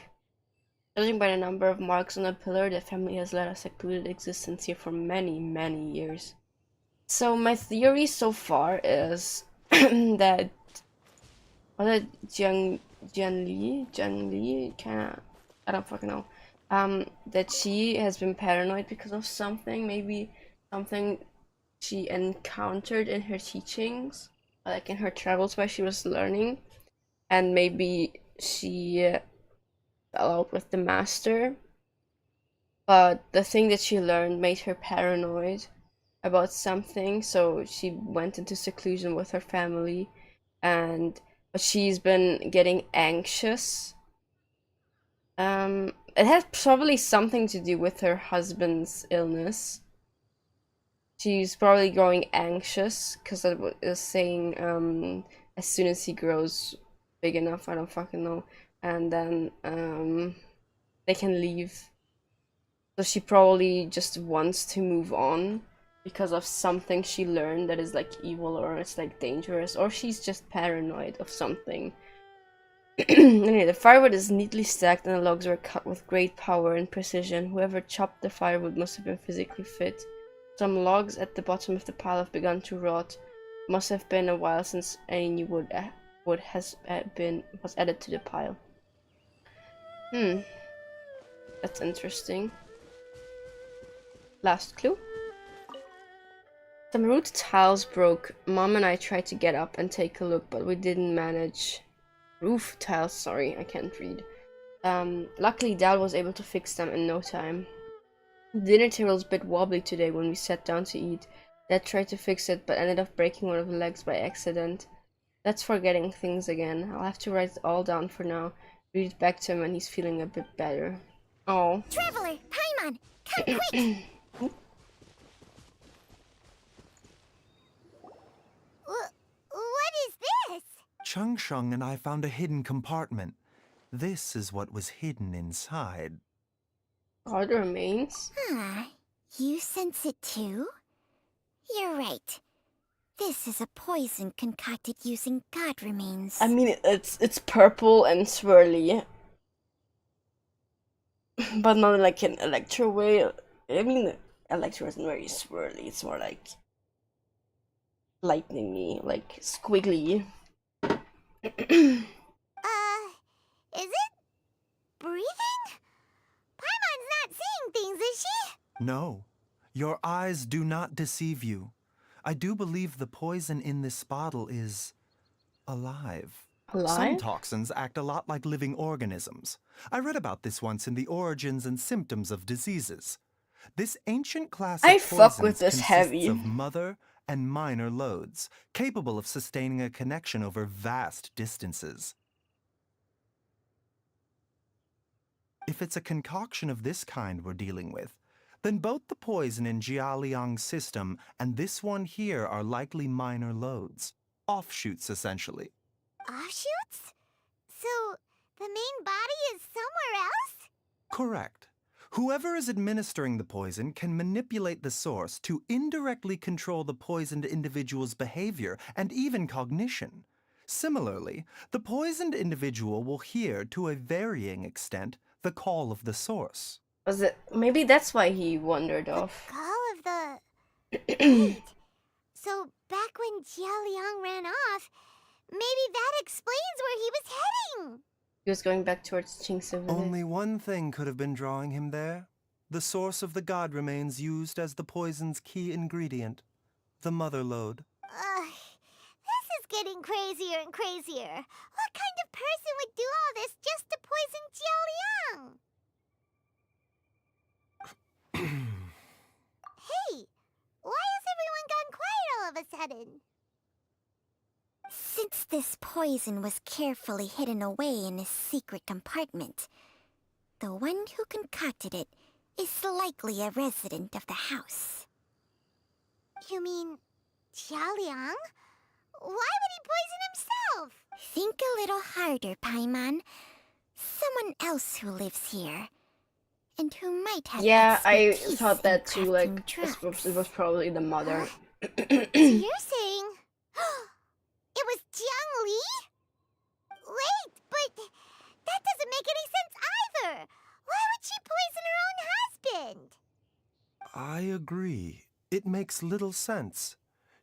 Judging by the number of marks on the pillar, the family has led a secluded existence here for many, many years. So my theory so far is that Jiang Li, I don't fucking know. That she has been paranoid because of something, maybe something she encountered in her teachings, like in her travels where she was learning, and maybe she fell out with the master, but the thing that she learned made her paranoid about something, so she went into seclusion with her family, but she's been getting anxious. It has probably something to do with her husband's illness. She's probably growing anxious because I was saying as soon as he grows big enough, I don't fucking know, and then they can leave. So she probably just wants to move on because of something she learned that is like evil or it's like dangerous, or she's just paranoid of something. Anyway, the firewood is neatly stacked and the logs were cut with great power and precision. Whoever chopped the firewood must have been physically fit. Some logs at the bottom of the pile have begun to rot. Must have been a while since any new wood was added to the pile. That's interesting. Last clue. Some root tiles broke. Mom and I tried to get up and take a look, but we didn't manage. Roof tiles, sorry, I can't read. Luckily Dal was able to fix them in no time. The dinner table was a bit wobbly today when we sat down to eat. Dad tried to fix it, but ended up breaking one of the legs by accident. That's forgetting things again. I'll have to write it all down for now. Read it back to him when he's feeling a bit better. Oh. Traveler, Paimon, come quick! What is this? Chung Shung and I found a hidden compartment. This is what was hidden inside. Are the remains? You sense it too? You're right. This is a poison concocted using god remains. I mean, it's purple and swirly. But not like an Electro way. I mean, Electro isn't very swirly. It's more like lightning-y, like squiggly. Is it breathing? Paimon's not seeing things, is she? No, your eyes do not deceive you. I do believe the poison in this bottle is alive. Alive? Some toxins act a lot like living organisms. I read about this once in the Origins and Symptoms of Diseases. This ancient class of I fuck with poisons this consists heavy. of mother and minor loads, capable of sustaining a connection over vast distances. If it's a concoction of this kind we're dealing with, then both the poison in Jialiang's system and this one here are likely minor loads. Offshoots, essentially. Offshoots? So, the main body is somewhere else? Correct. Whoever is administering the poison can manipulate the source to indirectly control the poisoned individual's behavior and even cognition. Similarly, the poisoned individual will hear, to a varying extent, the call of the source. Was it? Maybe that's why he wandered off. Call of the... Wait. So back when Jia Liang ran off, maybe that explains where he was heading. He was going back towards Qingse Village. Only one thing could have been drawing him there. The source of the god remains used as the poison's key ingredient, the mother lode. This is getting crazier and crazier. What kind of person would do all this just to poison Jia Liang? Hey, why has everyone gone quiet all of a sudden? Since this poison was carefully hidden away in a secret compartment, the one who concocted it is likely a resident of the house. You mean Jia Liang? Why would he poison himself? Think a little harder, Paimon. Someone else who lives here, and who might have Yeah, I expertise thought that in too. Like, crafting it was probably the mother. So you're saying it was Jiang Li? Wait, but that doesn't make any sense either. Why would she poison her own husband? I agree. It makes little sense.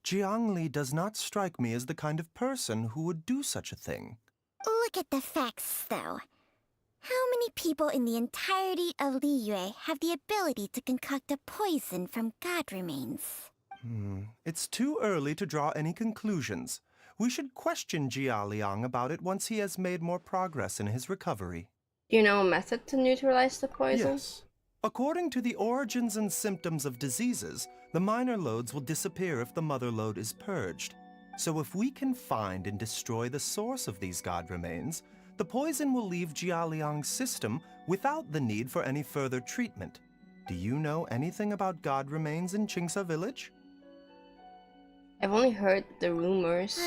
Jiang Li does not strike me as the kind of person who would do such a thing. Look at the facts, though. How many people in the entirety of Liyue have the ability to concoct a poison from god remains? It's too early to draw any conclusions. We should question Jia Liang about it once he has made more progress in his recovery. Do you know a method to neutralize the poison? Yes. According to the origins and symptoms of diseases, the minor lodes will disappear if the mother lode is purged. So if we can find and destroy the source of these god remains, the poison will leave Jia Liang's system without the need for any further treatment. Do you know anything about god remains in Qingse Village? I've only heard the rumors.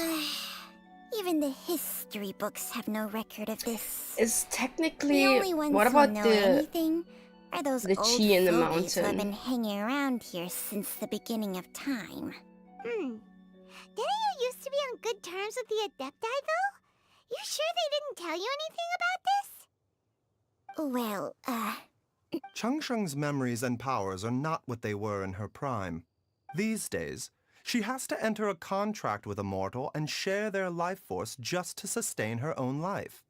Even the history books have no record of this. It's technically. The only ones What who about know the anything are those the old chi in the fogies who have mountain? been hanging around here since the beginning of time. Didn't you used to be on good terms with the Adepti, though? You sure they didn't tell you anything about this? Well, Changsheng's memories and powers are not what they were in her prime. These days, she has to enter a contract with a mortal and share their life force just to sustain her own life.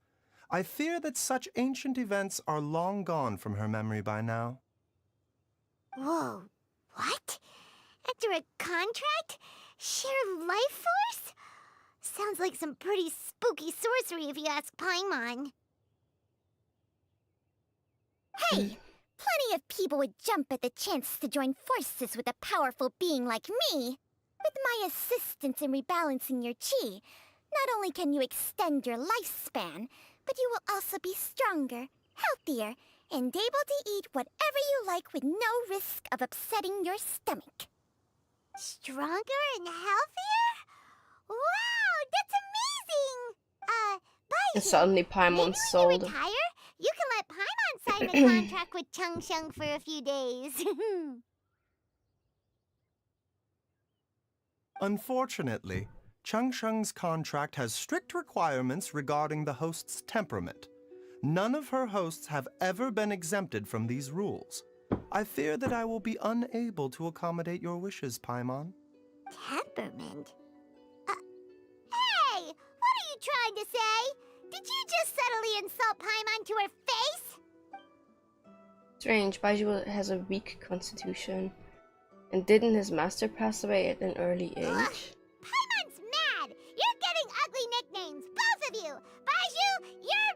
I fear that such ancient events are long gone from her memory by now. Whoa, what? Enter a contract? Share life force? Sounds like some pretty spooky sorcery if you ask Paimon. hey! Plenty of people would jump at the chance to join forces with a powerful being like me. With my assistance in rebalancing your chi, not only can you extend your lifespan, but you will also be stronger, healthier, and able to eat whatever you like with no risk of upsetting your stomach. Stronger and healthier? Wow, that's amazing! And Baizhu, suddenly maybe Paimon when you sold. retire, you can let Paimon sign a contract with Changsheng for a few days. Unfortunately, Changsheng's contract has strict requirements regarding the host's temperament. None of her hosts have ever been exempted from these rules. I fear that I will be unable to accommodate your wishes, Paimon. Temperament? Hey! What are you trying to say? Did you just subtly insult Paimon to her face? Strange, Baizhu has a weak constitution. And didn't his master pass away at an early age? Paimon's mad! You're getting ugly nicknames, both of you! Baizhu, you're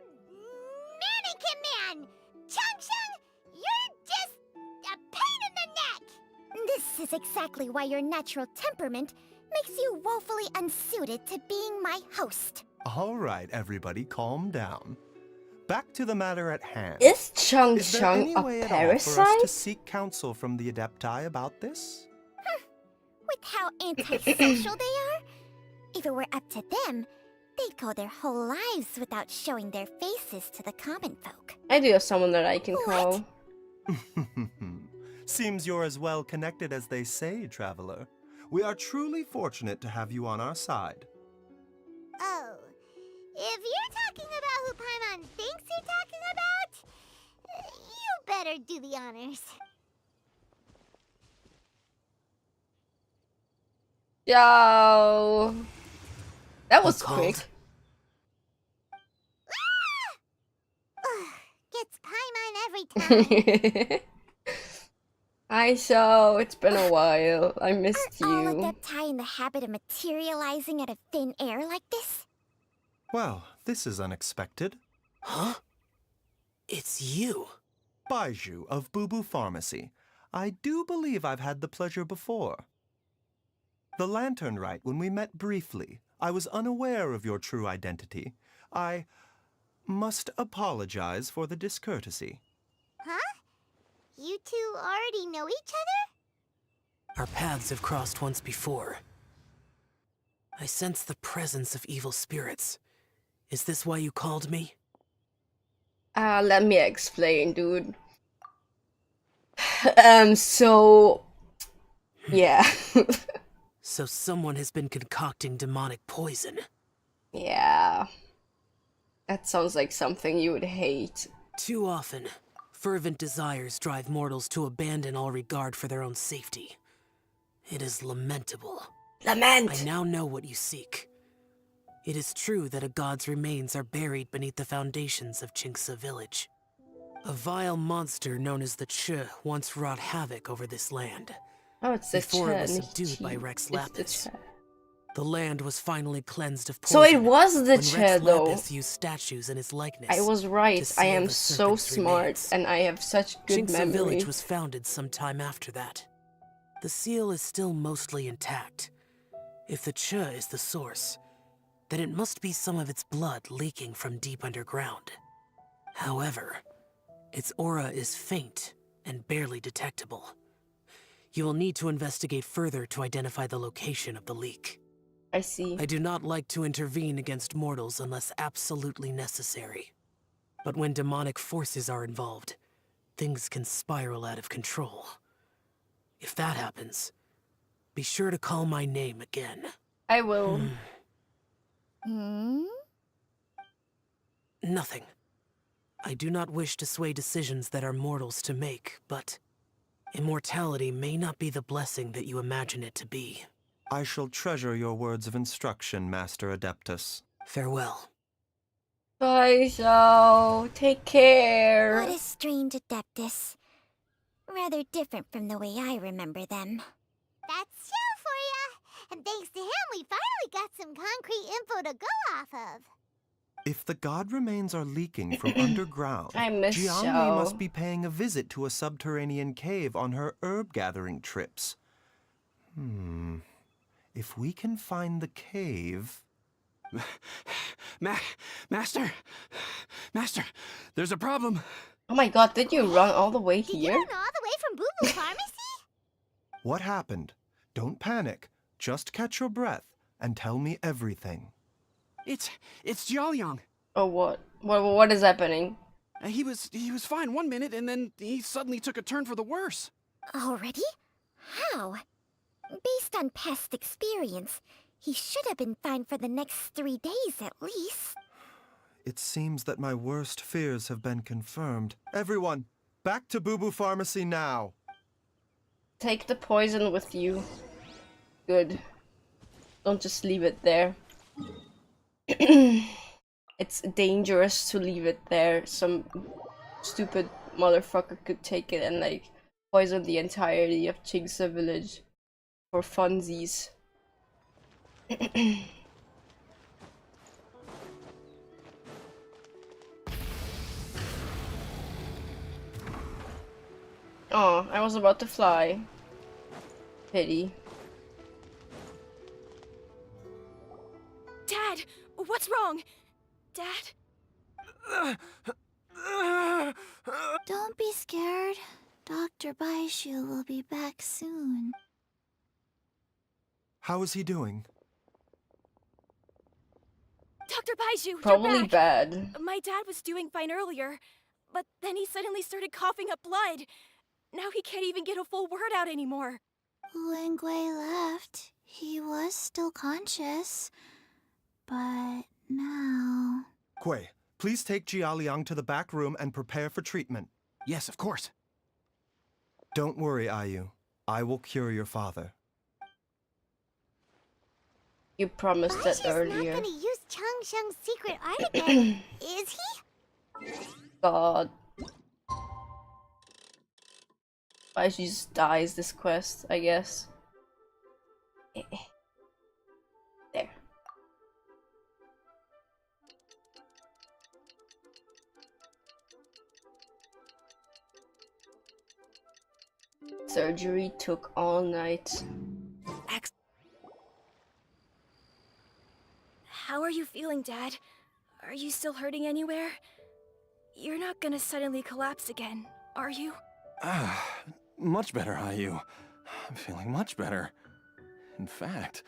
Mannequin Man! Changsheng, you're just a pain in the neck! This is exactly why your natural temperament makes you woefully unsuited to being my host. All right, everybody, calm down. Back to the matter at hand. Is Is there any Changsheng a way at all for us to parasite? seek counsel from the Adepti about this? With how antisocial they are, if it were up to them, they'd go their whole lives without showing their faces to the common folk. I do have someone that I can call. Seems you're as well connected as they say, traveler. We are truly fortunate to have you on our side. Oh, If you're talking about who Paimon thinks you're talking about, you better do the honors. Yo, that was called? quick. Gets Paimon every time. Hi, Shao. It's been a while. I missed All you. Adepti in the habit of materializing out of thin air like this? Well, this is unexpected. Huh? It's you. Baizhu of Boo Boo Pharmacy. I do believe I've had the pleasure before. The Lantern Rite, when we met briefly, I was unaware of your true identity. I must apologize for the discourtesy. Huh? You two already know each other? Our paths have crossed once before. I sense the presence of evil spirits. Is this why you called me? Let me explain, dude. So... yeah. So someone has been concocting demonic poison. Yeah. That sounds like something you would hate. Too often, fervent desires drive mortals to abandon all regard for their own safety. It is lamentable. Lament! I now know what you seek. It is true that a god's remains are buried beneath the foundations of GAZA village. A vile monster known as the Ch once wrought havoc over this land. Oh, it's the before it was Chen, subdued by Rex Lapis. the The land was finally cleansed of So poison. it was the when Che, Rex though. Lapis used statues in his likeness. I was right. to I seal am the so serpent's smart, remains. and I have such good GAZA memory. village was founded sometime after that. The seal is still mostly intact. If the Ch is the source, then it must be some of its blood leaking from deep underground. However, its aura is faint and barely detectable. You will need to investigate further to identify the location of the leak. I see. I do not like to intervene against mortals unless absolutely necessary. But when demonic forces are involved, things can spiral out of control. If that happens, be sure to call my name again. I will. Nothing. I do not wish to sway decisions that are mortals to make, but immortality may not be the blessing that you imagine it to be. I shall treasure your words of instruction, Master Adeptus. Farewell. Bye, Shao. Take care. What a strange Adeptus. Rather different from the way I remember them. That's Shell for ya! And thanks to him, we finally got some concrete info to go off of. If the god remains are leaking from underground, I miss Jiangli Shao. must be paying a visit to a subterranean cave on her herb-gathering trips. If we can find the cave... Master, there's a problem. Oh my god, did you run all the way Did you here? run all the way from Boo Boo Pharmacy? What happened? Don't panic. Just catch your breath and tell me everything. It's Jiaoliang. Oh, what? What is happening? He was fine 1 minute, and then he suddenly took a turn for the worse. Already? How? Based on past experience, he should have been fine for the next 3 days at least. It seems that my worst fears have been confirmed. Everyone, back to Boo Boo Pharmacy now! Take the poison with you. Good. Don't just leave it there. It's dangerous to leave it there. Some stupid motherfucker could take it and like poison the entirety of GAZA village for funsies. Oh, I was about to fly. Pity. Dad, what's wrong? Dad? Don't be scared. Dr. Baizhu will be back soon. How is he doing? Dr. Baizhu, Probably you're back. bad. My dad was doing fine earlier, but then he suddenly started coughing up blood. Now he can't even get a full word out anymore. When Gui left, he was still conscious, but now? Gui, please take Jialiang to the back room and prepare for treatment. Yes, of course. Don't worry, Ayu. I will cure your father. You promised that Baizhu's earlier. not gonna use Changsheng's secret art again, is he? God. Baizhu just dies this quest, I guess. There. Surgery took all night. How are you feeling, Dad? Are you still hurting anywhere? You're not gonna suddenly collapse again, are you? Much better, Ayu. I'm feeling much better. In fact,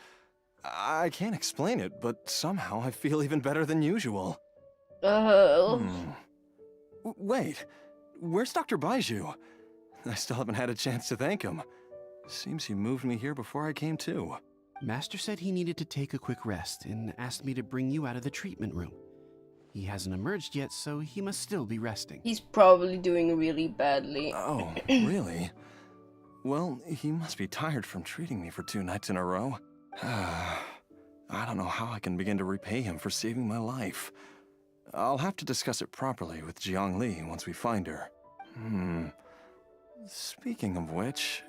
I can't explain it, but somehow I feel even better than usual. Wait, where's Dr. Baizhu? I still haven't had a chance to thank him. Seems he moved me here before I came to. Master said he needed to take a quick rest and asked me to bring you out of the treatment room. He hasn't emerged yet, so he must still be resting. He's probably doing really badly. Oh, really? Well, he must be tired from treating me for 2 nights in a row. I don't know how I can begin to repay him for saving my life. I'll have to discuss it properly with Jiangli once we find her. Speaking of which,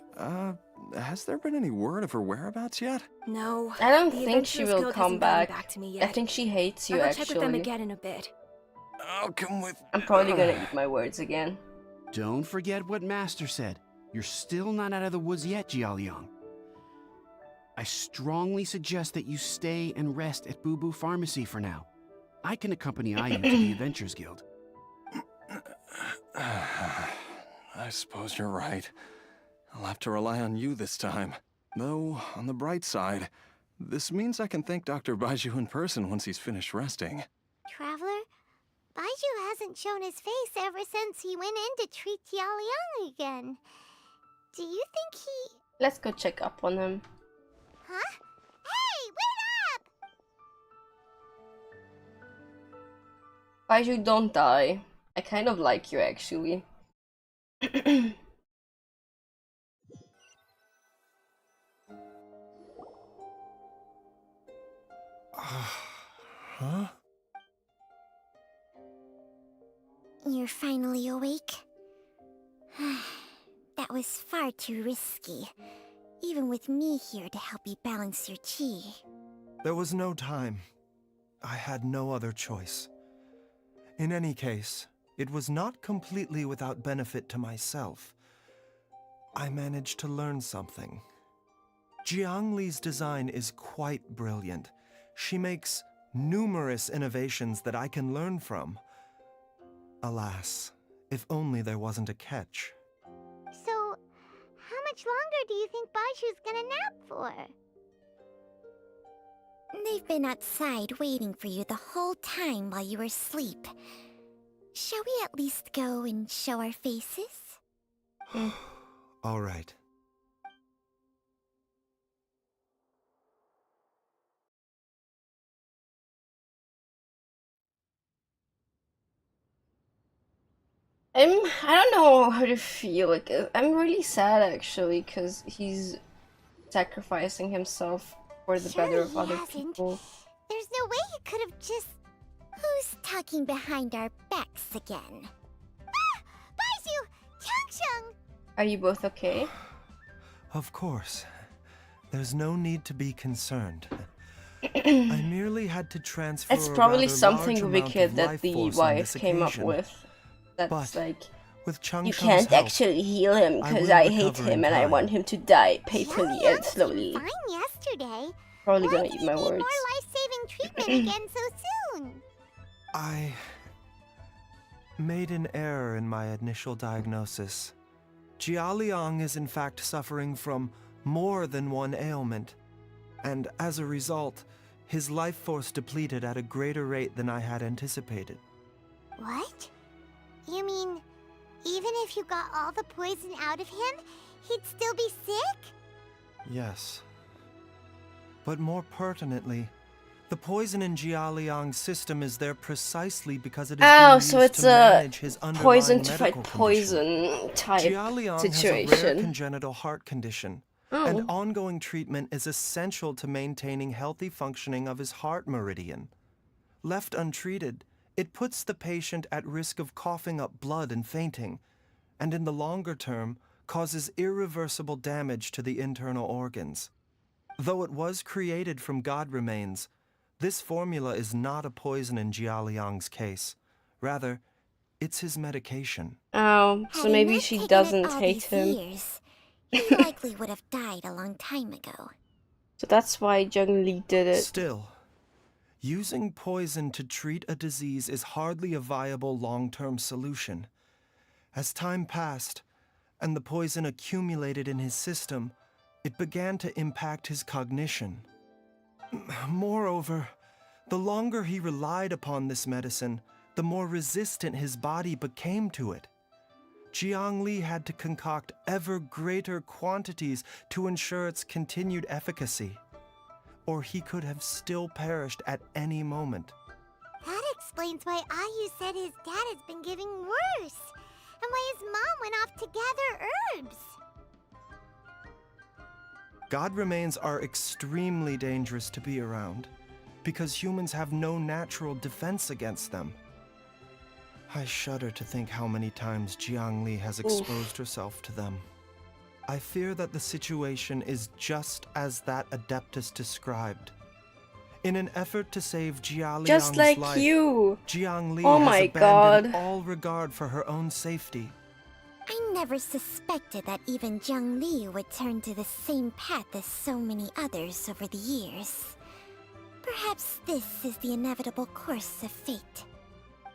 has there been any word of her whereabouts yet? No. I don't the think she Adventurers will Guild come hasn't gotten back. to me I yet. think she hates you, I'll check with them actually. again in a bit. I'll come with... I'm probably gonna eat my words again. Don't forget what Master said. You're still not out of the woods yet, Jialiang. I strongly suggest that you stay and rest at Boo Boo Pharmacy for now. I can accompany Ayu to the Adventurers Guild. I suppose you're right. I'll have to rely on you this time. Though, on the bright side, this means I can thank Dr. Baizhu in person once he's finished resting. Traveler, Baizhu hasn't shown his face ever since he went in to treat Jialiang again. Do you think he... Let's go check up on him. Huh? Hey, wait up! Baizhu, don't die. I kind of like you, actually. Huh? You're finally awake? That was far too risky. Even with me here to help you balance your chi. There was no time. I had no other choice. In any case, it was not completely without benefit to myself. I managed to learn something. Jiangli's design is quite brilliant. She makes numerous innovations that I can learn from. Alas, if only there wasn't a catch. So, how much longer do you think Baizhu's gonna nap for? They've been outside waiting for you the whole time while you were asleep. Shall we at least go and show our faces? All right. I don't know how to feel. Like, I'm really sad, actually, because he's sacrificing himself for the better of other people. There's no way he could have just... Who's talking behind our backs again? Ah! Baizhu! Changsheng! Are you both okay? Of course. There's no need to be concerned. I merely had to transfer It's a probably rather something large amount wicked of that life the force on wife this came up occasion. with. That's But like, with you Changsheng's can't help, actually heal him I because will I hate recover in him and I time. want him to die painfully and slowly. Fine yesterday. Probably Why gonna did eat he my need words. more life-saving treatment again so soon? I made an error in my initial diagnosis. Jialiang is in fact suffering from more than one ailment, and as a result, his life force depleted at a greater rate than I had anticipated. What? You mean, even if you got all the poison out of him, he'd still be sick? Yes. But more pertinently, The poison in Jialiang's system is there precisely because it is Oh, being so used it's to a manage his poison underlying to medical fight condition. poison type Jialiang has a rare situation. congenital heart condition, Oh. and ongoing treatment is essential to maintaining healthy functioning of his heart meridian. Left untreated, it puts the patient at risk of coughing up blood and fainting, and in the longer term, causes irreversible damage to the internal organs. Though it was created from god remains, this formula is not a poison in Jialiang's case. Rather, it's his medication. Oh, so Had he maybe not she taken it doesn't all hate these him. years, he likely would have died a long time ago. So that's why Jung Lee did it. Still, using poison to treat a disease is hardly a viable long-term solution. As time passed, and the poison accumulated in his system, it began to impact his cognition. Moreover, the longer he relied upon this medicine, the more resistant his body became to it. Jiang Li had to concoct ever greater quantities to ensure its continued efficacy, or he could have still perished at any moment. That explains why Ayu said his dad has been getting worse, and why his mom went off to gather herbs. God remains are extremely dangerous to be around, because humans have no natural defense against them. I shudder to think how many times Jiang Li has exposed herself to them. I fear that the situation is just as that Adeptus described. In an effort to save Jialiang's Just like life, you. Jiang Li Oh has my abandoned God. all regard for her own safety. I never suspected that even Zheng Li would turn to the same path as so many others over the years. Perhaps this is the inevitable course of fate.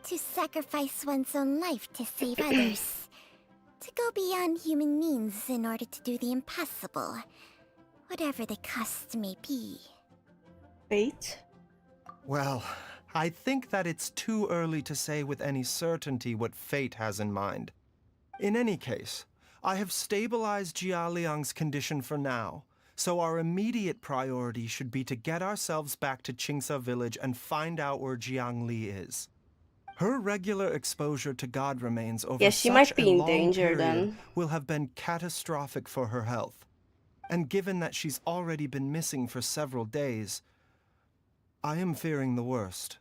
To sacrifice one's own life to save others. To go beyond human means in order to do the impossible. Whatever the cost may be. Fate? Well, I think that it's too early to say with any certainty what fate has in mind. In any case, I have stabilized Jialiang's condition for now, so our immediate priority should be to get ourselves back to Qingsa village and find out where Jiang Li is. Her regular exposure to god remains over Yeah, she such might be a in long danger period then. will have been catastrophic for her health. And given that she's already been missing for several days, I am fearing the worst.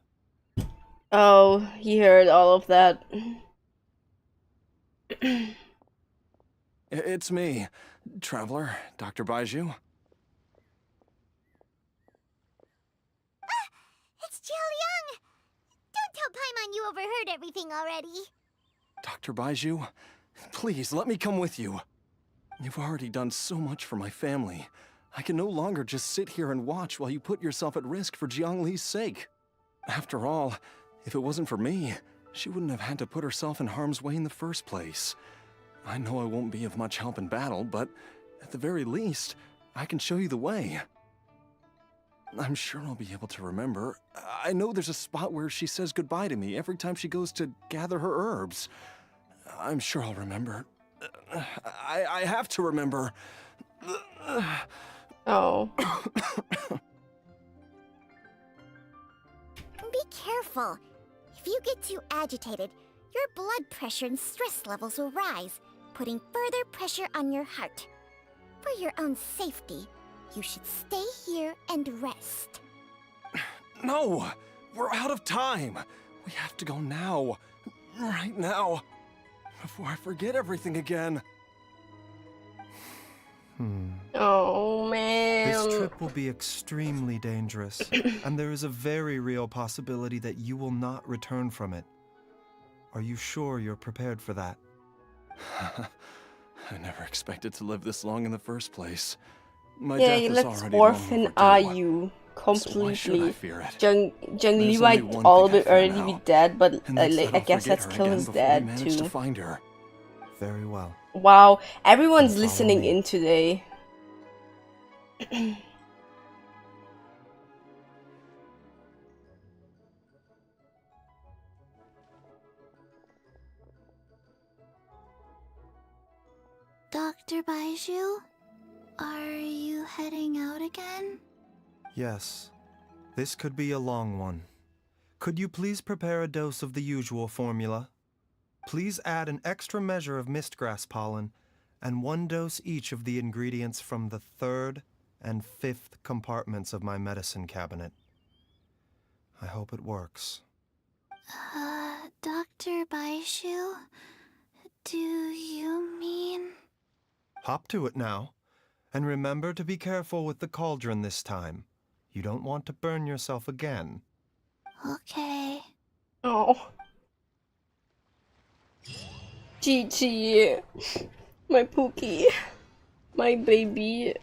Oh, you heard all of that. It's me, Traveler, Dr. Baizhu. It's Jialiang! Don't tell Paimon you overheard everything already. Dr. Baizhu, please let me come with you. You've already done so much for my family. I can no longer just sit here and watch while you put yourself at risk for Jiang Li's sake. After all, if it wasn't for me, she wouldn't have had to put herself in harm's way in the first place. I know I won't be of much help in battle, but at the very least, I can show you the way. I'm sure I'll be able to remember. I know there's a spot where she says goodbye to me every time she goes to gather her herbs. I'm sure I'll remember. I have to remember. Oh. Be careful. If you get too agitated, your blood pressure and stress levels will rise, putting further pressure on your heart. For your own safety, you should stay here and rest. No! We're out of time! We have to go now. Right now. Before I forget everything again. Oh, man. This trip will be extremely dangerous, and there is a very real possibility that you will not return from it. Are you sure you're prepared for that? I never expected to live this long in the first place. My Yeah, death is let's already long orphan overdue. Ayu So why should I completely. fear it? Jung Li There's might only one all thing I but fear already now, be dead, but and that's that I I'll guess forget let's her kill again his before we dad manage to too. find her. Very well. Wow, everyone's Follow listening me. in today. Dr. Baizhu, are you heading out again? Yes. This could be a long one. Could you please prepare a dose of the usual formula? Please add an extra measure of mistgrass pollen and 1 dose each of the ingredients from the 3rd and 5th compartments of my medicine cabinet. I hope it works. Dr. Baizhu? Do you mean... Hop to it now. And remember to be careful with the cauldron this time. You don't want to burn yourself again. Okay. Oh. Gigi. My Pookie. My baby.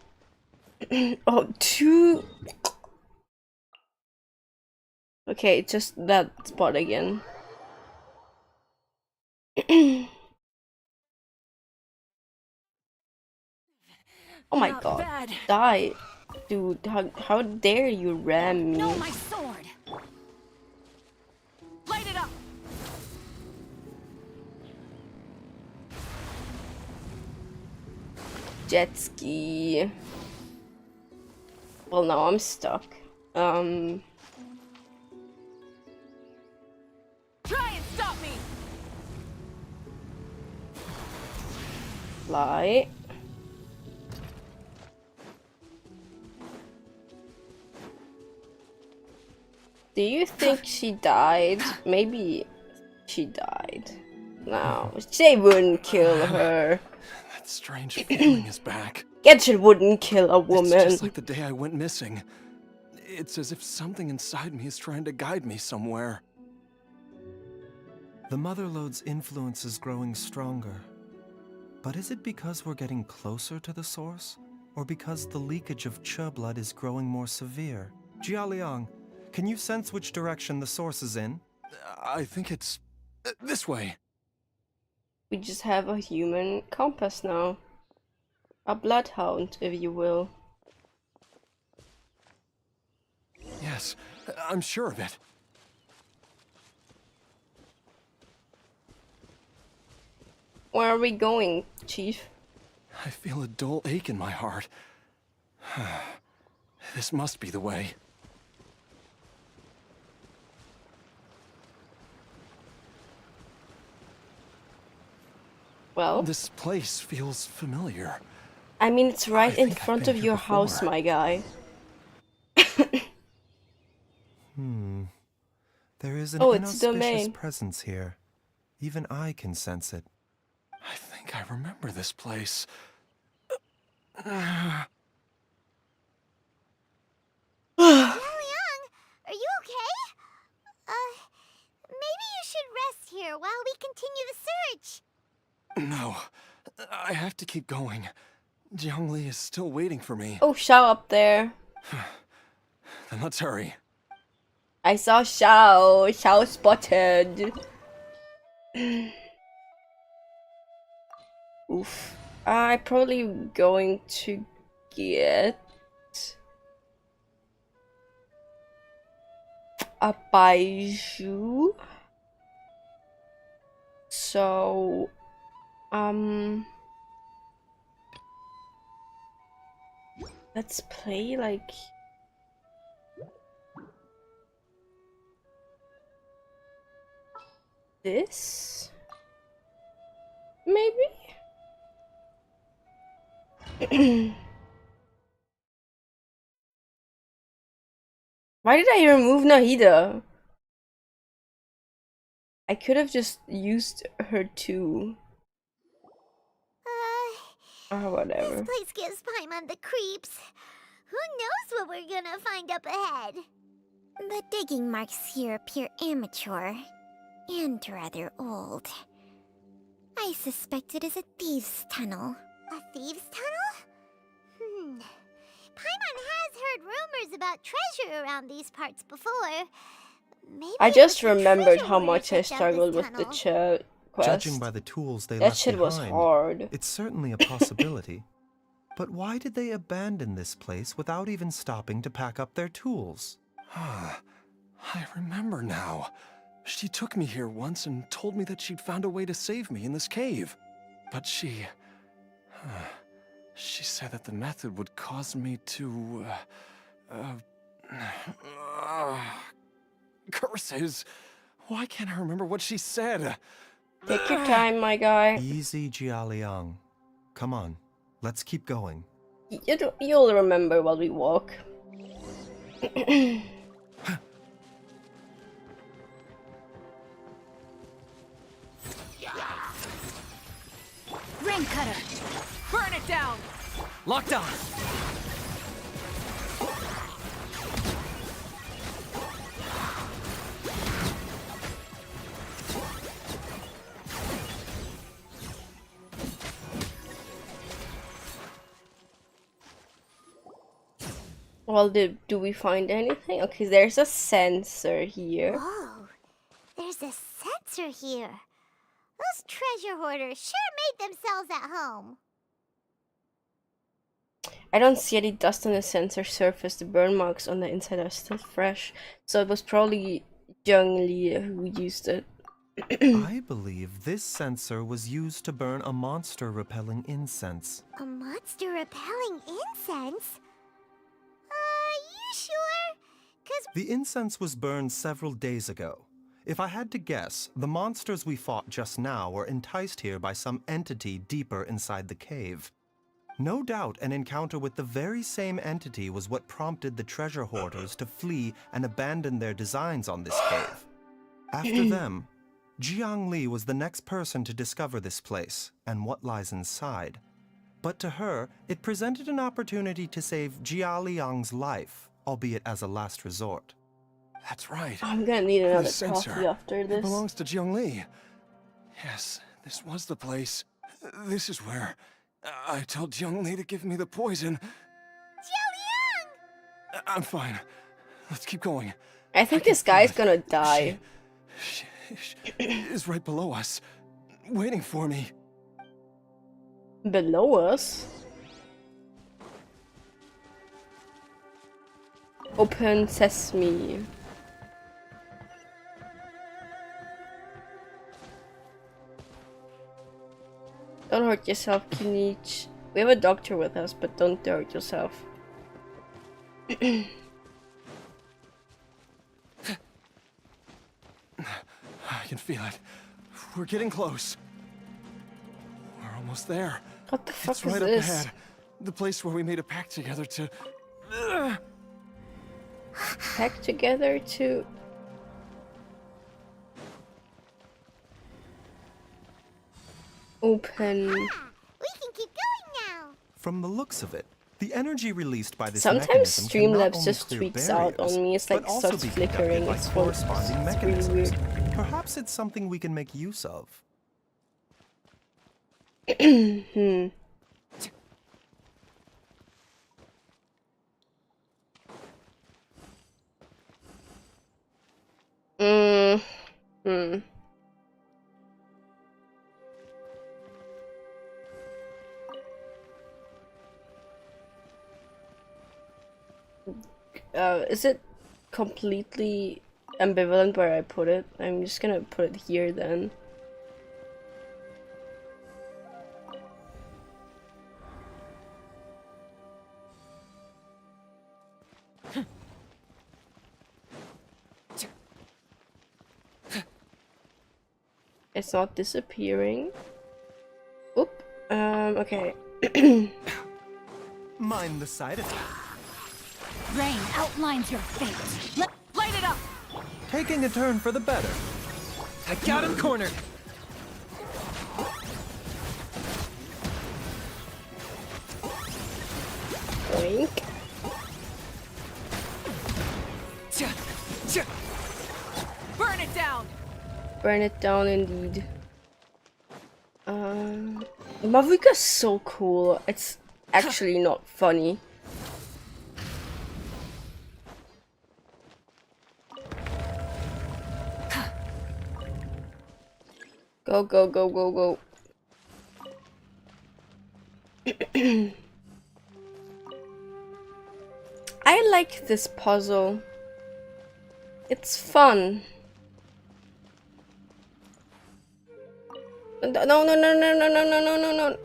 Oh, 2. Okay, just that spot again. Oh my Not god. bad. Die. Dude, how dare you ram me? No, my sword! Light it up! Jet ski. Well, now I'm stuck. Try and stop me! Fly. Do you think she died? Maybe she died. No, they wouldn't kill her. That strange feeling is back. Genshin wouldn't kill a It's woman. just like the day I went missing. It's as if something inside me is trying to guide me somewhere. The Motherlode's influence is growing stronger. But is it because we're getting closer to the source? Or because the leakage of Che blood is growing more severe? Jialiang, can you sense which direction the source is in? I think it's this way. We just have a human compass now. A bloodhound, if you will. Yes, I'm sure of it. Where are we going, Chief? I feel a dull ache in my heart. This must be the way. Well, This place feels familiar. I mean, it's right in think I've front been of here your house, before. my guy. There is an Oh, it's inauspicious domain. presence here. Even I can sense it. I think I remember this place. Liang, are you okay? Maybe you should rest here while we continue the search. No, I have to keep going. Jiangli is still waiting for me. Oh, Shao up there. Then let's hurry. I saw Shao. Shao spotted. Oof. I'm probably going to get a Baizhu. So, let's play like this, maybe. Why did I remove Nahida? I could have just used her too. Or whatever. This place gives Paimon the creeps. Who knows what we're gonna find up ahead? The digging marks here appear amateur and rather old. I suspect it is a thieves' tunnel. A thieves' tunnel? Paimon has heard rumors about treasure around these parts before. Maybe I it just was the remembered treasure how warriors much I that dug this struggled with the tunnel. quest. Judging by the tools they That left shit was behind, hard. it's certainly a possibility. But why did they abandon this place without even stopping to pack up their tools? I remember now. She took me here once and told me that she'd found a way to save me in this cave. But she said that the method would cause me to, Curses! Why can't I remember what she said? Take your time, my guy. Easy, Jialiang. Come on, let's keep going. You'll remember while we walk. Rain cutter! Burn it down! Locked on. Well, do we find anything? Okay, there's a sensor here. Oh, there's a sensor here. Those treasure hoarders sure made themselves at home. I don't see any dust on the sensor surface. The burn marks on the inside are still fresh. So it was probably Zhengli who used it. I believe this sensor was used to burn a monster-repelling incense. A monster repelling incense? You sure? 'Cause The incense was burned several days ago. If I had to guess, the monsters we fought just now were enticed here by some entity deeper inside the cave. No doubt an encounter with the very same entity was what prompted the treasure hoarders to flee and abandon their designs on this cave. After them, Jiang Li was the next person to discover this place and what lies inside. But to her, it presented an opportunity to save Jia Liang's life, albeit as a last resort. That's right. I'm gonna need another This sensor, coffee after It this. belongs to Zhongli. Yes, this was the place. This is where I told Zhongli to give me the poison. Jialiang! I'm fine. Let's keep going. I think this guy's gonna die. She is right below us, waiting for me. Below us? Open sesame. Don't hurt yourself, Kinich. We have a doctor with us, but don't hurt yourself. I can feel it. We're getting close. We're almost there. What the fuck It's is right up this? ahead. The place where we made a pact together to... Pack together to... Open... We can keep going now. From the looks of it, the energy released by this Sometimes mechanism can not Streamlabs only just clear tweaks out barriers, on me. It's like but also starts be conducted flickering. by It's corresponding really mechanisms. weird. Perhaps it's something we can make use of. Is it completely ambivalent where I put it? I'm just gonna put it here then. It's not disappearing. Oop. Okay. Mind the side effect. Rain outlines your fate. Light it up! Taking a turn for the better. I got him cornered. Boink. Burn it down! Burn it down indeed. Mavuka's so cool. It's actually not funny. Go, go, go, go, go. I like this puzzle. It's fun. No, no, no, no, no, no, no, no, no, no.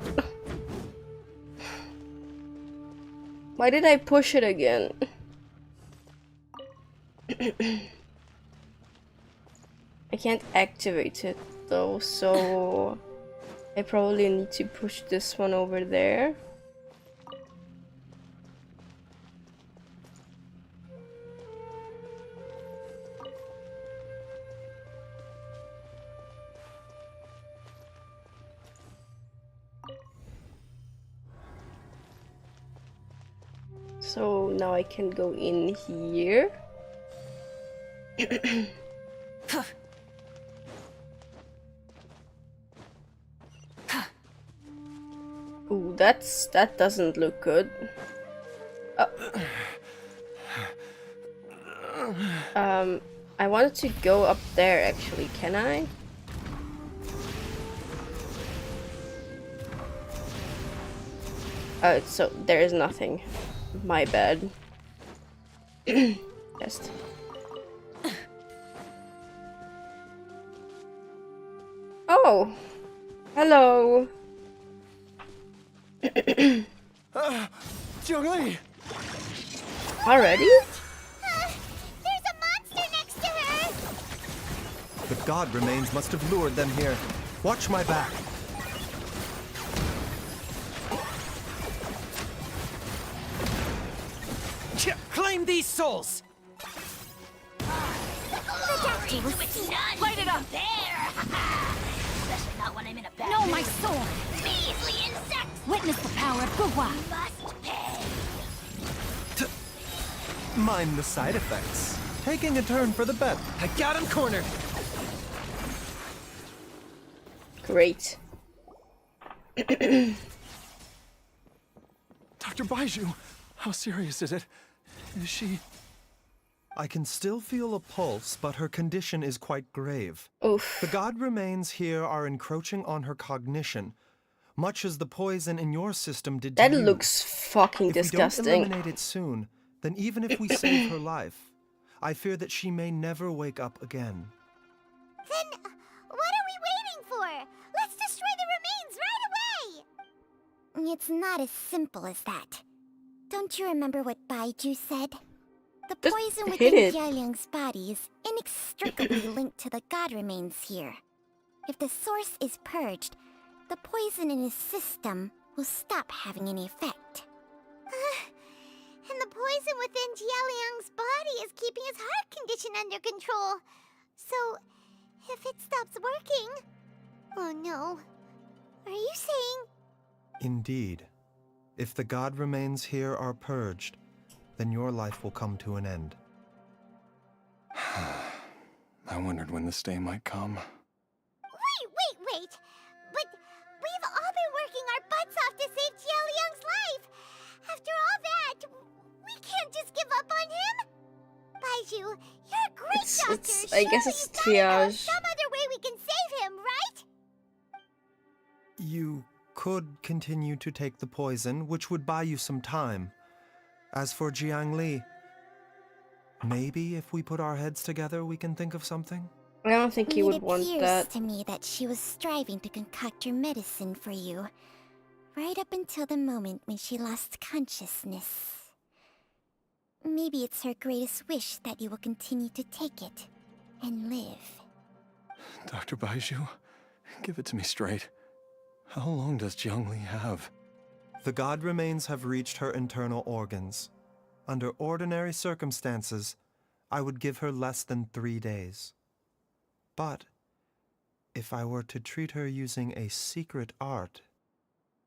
Why did I push it again? I can't activate it though, so I probably need to push this one over there. So now I can go in here. Ooh, that doesn't look good. I wanted to go up there actually, can I? So there is nothing. My bad. Just. Oh! Hello! Jiangli! Already? There's a monster next to her! The god remains must have lured them here. Watch my back. Claim these souls! Light it up! Especially not when I'm in a bad No, my soul! Measly insect! Witness the power of Gugwa! Must pay! Mind the side effects. Taking a turn for the bet. I got him cornered! Great. Dr. Baizhu, how serious is it? Is she... I can still feel a pulse, but her condition is quite grave. Oof. The god remains here are encroaching on her cognition, much as the poison in your system did to That you. looks fucking If we disgusting. don't eliminate it soon, then even if we save her life, I fear that she may never wake up again. Then what are we waiting for? Let's destroy the remains right away! It's not as simple as that. Don't you remember what Baizhu said? The Just poison hit within it. Jialiang's body is inextricably linked to the god remains here. If the source is purged, the poison in his system will stop having any effect. And the poison within Jialiang's body is keeping his heart condition under control. So, if it stops working... Oh no. Are you saying... Indeed. If the god remains here are purged, then your life will come to an end. I wondered when this day might come. Wait! But we've all been working our butts off to save Jialiang's life! After all that, we can't just give up on him! Baizhu, you're a great doctor! I guess it's Surely you've gotta know of triage. some other way we can save him, right? You could continue to take the poison, which would buy you some time. As for Jiangli, maybe if we put our heads together, we can think of something? I don't think you would want It appears that. to me that she was striving to concoct your medicine for you, right up until the moment when she lost consciousness. Maybe it's her greatest wish that you will continue to take it and live. Dr. Baizhu, give it to me straight. How long does Jiangli have? The god remains have reached her internal organs. Under ordinary circumstances, I would give her less than 3 days. But if I were to treat her using a secret art...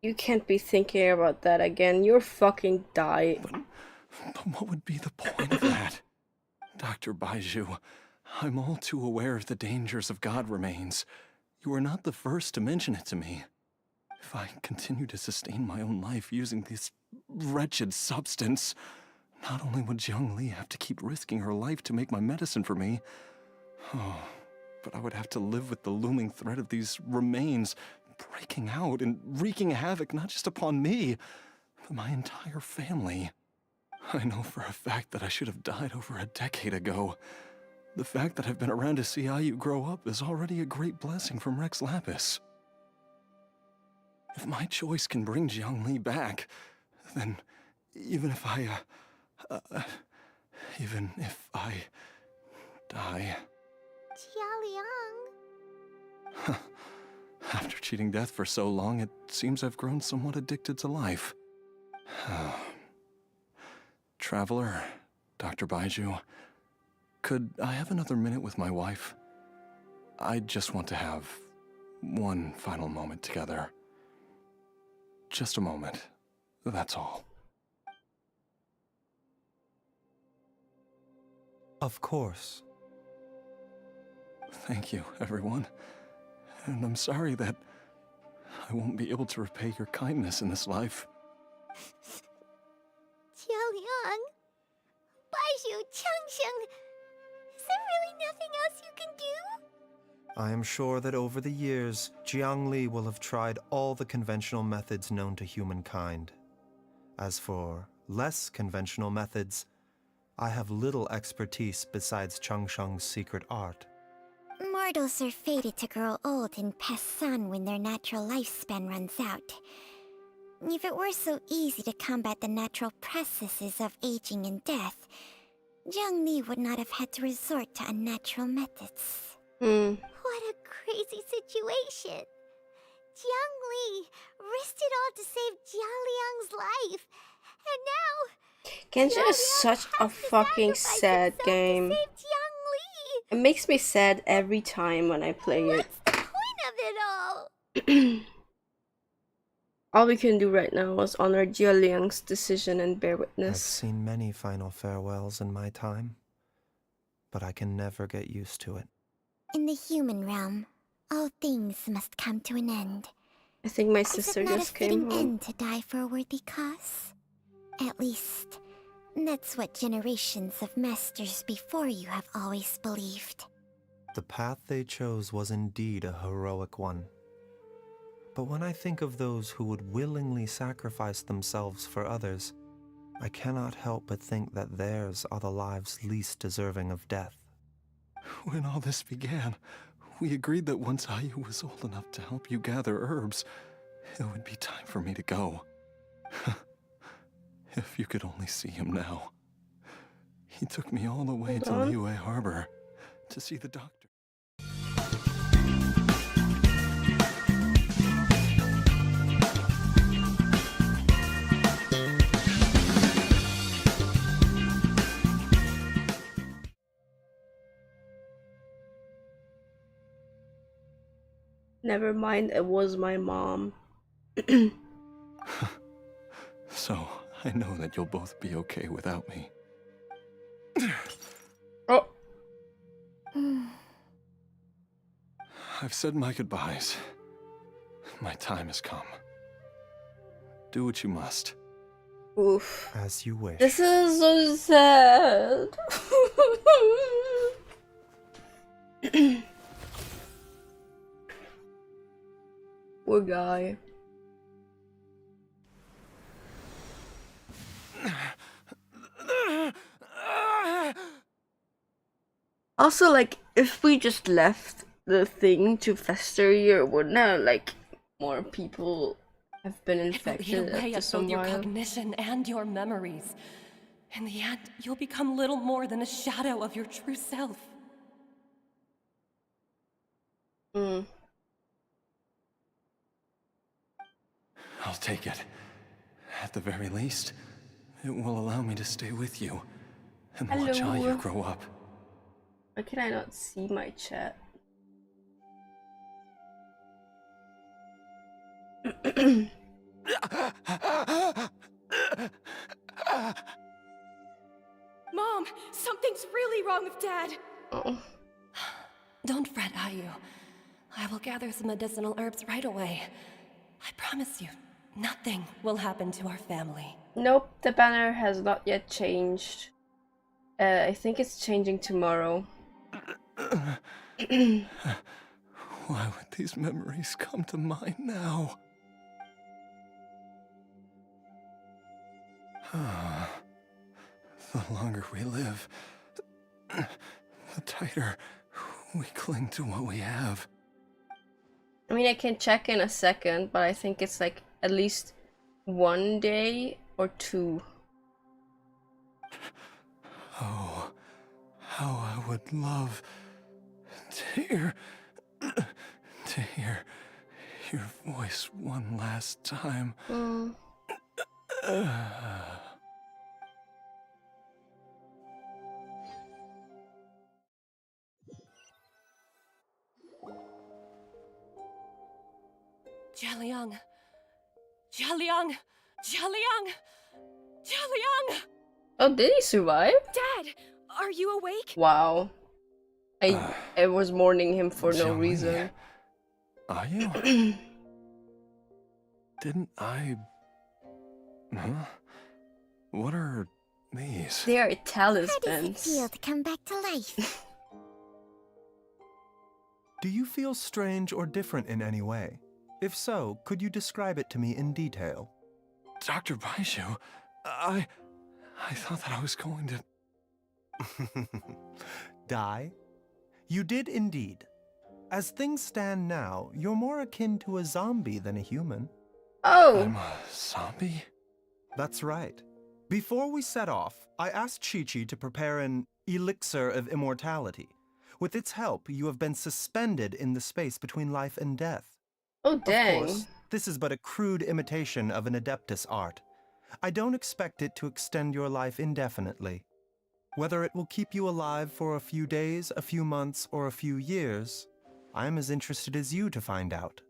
You can't be thinking about that again. You'll fucking die. But what would be the point of that? Dr. Baizhu, I'm all too aware of the dangers of god remains. You are not the first to mention it to me. If I continue to sustain my own life using this wretched substance, not only would Jiangli have to keep risking her life to make my medicine for me, but I would have to live with the looming threat of these remains breaking out and wreaking havoc not just upon me, but my entire family. I know for a fact that I should have died over a decade ago. The fact that I've been around to see how you grow up is already a great blessing from Rex Lapis. If my choice can bring Jiangli back, then even if Even if I die. Jialiang. After cheating death for so long, it seems I've grown somewhat addicted to life. Traveler, Dr. Baizhu, could I have another minute with my wife? I just want to have one final moment together. Just a moment, that's all. Of course. Thank you, everyone. And I'm sorry that I won't be able to repay your kindness in this life. Jialiang. Baizhu, Changsheng. Is there really nothing else you can do? I am sure that over the years, Jiang Li will have tried all the conventional methods known to humankind. As for less conventional methods, I have little expertise besides Changsheng's secret art. Mortals are fated to grow old and pass on when their natural lifespan runs out. If it were so easy to combat the natural processes of aging and death, Jiang Li would not have had to resort to unnatural methods. What a crazy situation. Jiang Li risked it all to save Jialiang's life, and now Genshin is such a fucking sad game. It makes me sad every time when I play it. What's the point of it all? All we can do right now is honor Jialiang's decision and bear I've witness. seen many final farewells in my time, but I can never get used to it. In the human realm, all things must come to an end. I think my Is sister it not just a fitting came home. end to die for a worthy cause? At least, that's what generations of masters before you have always believed. The path they chose was indeed a heroic one. But when I think of those who would willingly sacrifice themselves for others, I cannot help but think that theirs are the lives least deserving of death. When all this began, we agreed that once Ayu was old enough to help you gather herbs, it would be time for me to go. If you could only see him now. He took me all the way to Liyue Harbor to see the doctor. Never mind, it was my mom. So, I know that you'll both be okay without me. Oh. I've said my goodbyes. My time has come. Do what you must. Oof. As you wish. This is so sad. Poor guy. Also, like, if we just left the thing to fester here, wouldn't have, like, more people have been infected It will eat away after at some both your while? cognition and your memories. In the end, you'll become little more than a shadow of your true self. I'll take it. At the very least, it will allow me to stay with you and watch Hello. Ayu grow up. Why can I not see my chat? Mom, something's really wrong with Dad. Oh. Don't fret, Ayu. I will gather some medicinal herbs right away. I promise you, nothing will happen to our family. Nope, the banner has not yet changed. I think it's changing tomorrow. Why would these memories come to mind now? The longer we live, the tighter we cling to what we have. I mean, I can check in a second, but I think it's like at least 1 day or 2. Oh, how I would love to hear your voice one last time. Jialiang! Jialiang! Jialiang! Jialiang! Oh, did he survive? Dad, are you awake? Wow. I was mourning him for no Jiangli, reason. Are you? Didn't I... Huh? What are these? They are How does it talismans. feel to come back to life? Do you feel strange or different in any way? If so, could you describe it to me in detail? Dr. Baizhu, I thought that I was going to... Die? You did indeed. As things stand now, you're more akin to a zombie than a human. Oh! I'm a zombie? That's right. Before we set off, I asked Chi-Chi to prepare an elixir of immortality. With its help, you have been suspended in the space between life and death. Oh, dang. Of course, this is but a crude imitation of an Adeptus art. I don't expect it to extend your life indefinitely. Whether it will keep you alive for a few days, a few months, or a few years, I am as interested as you to find out.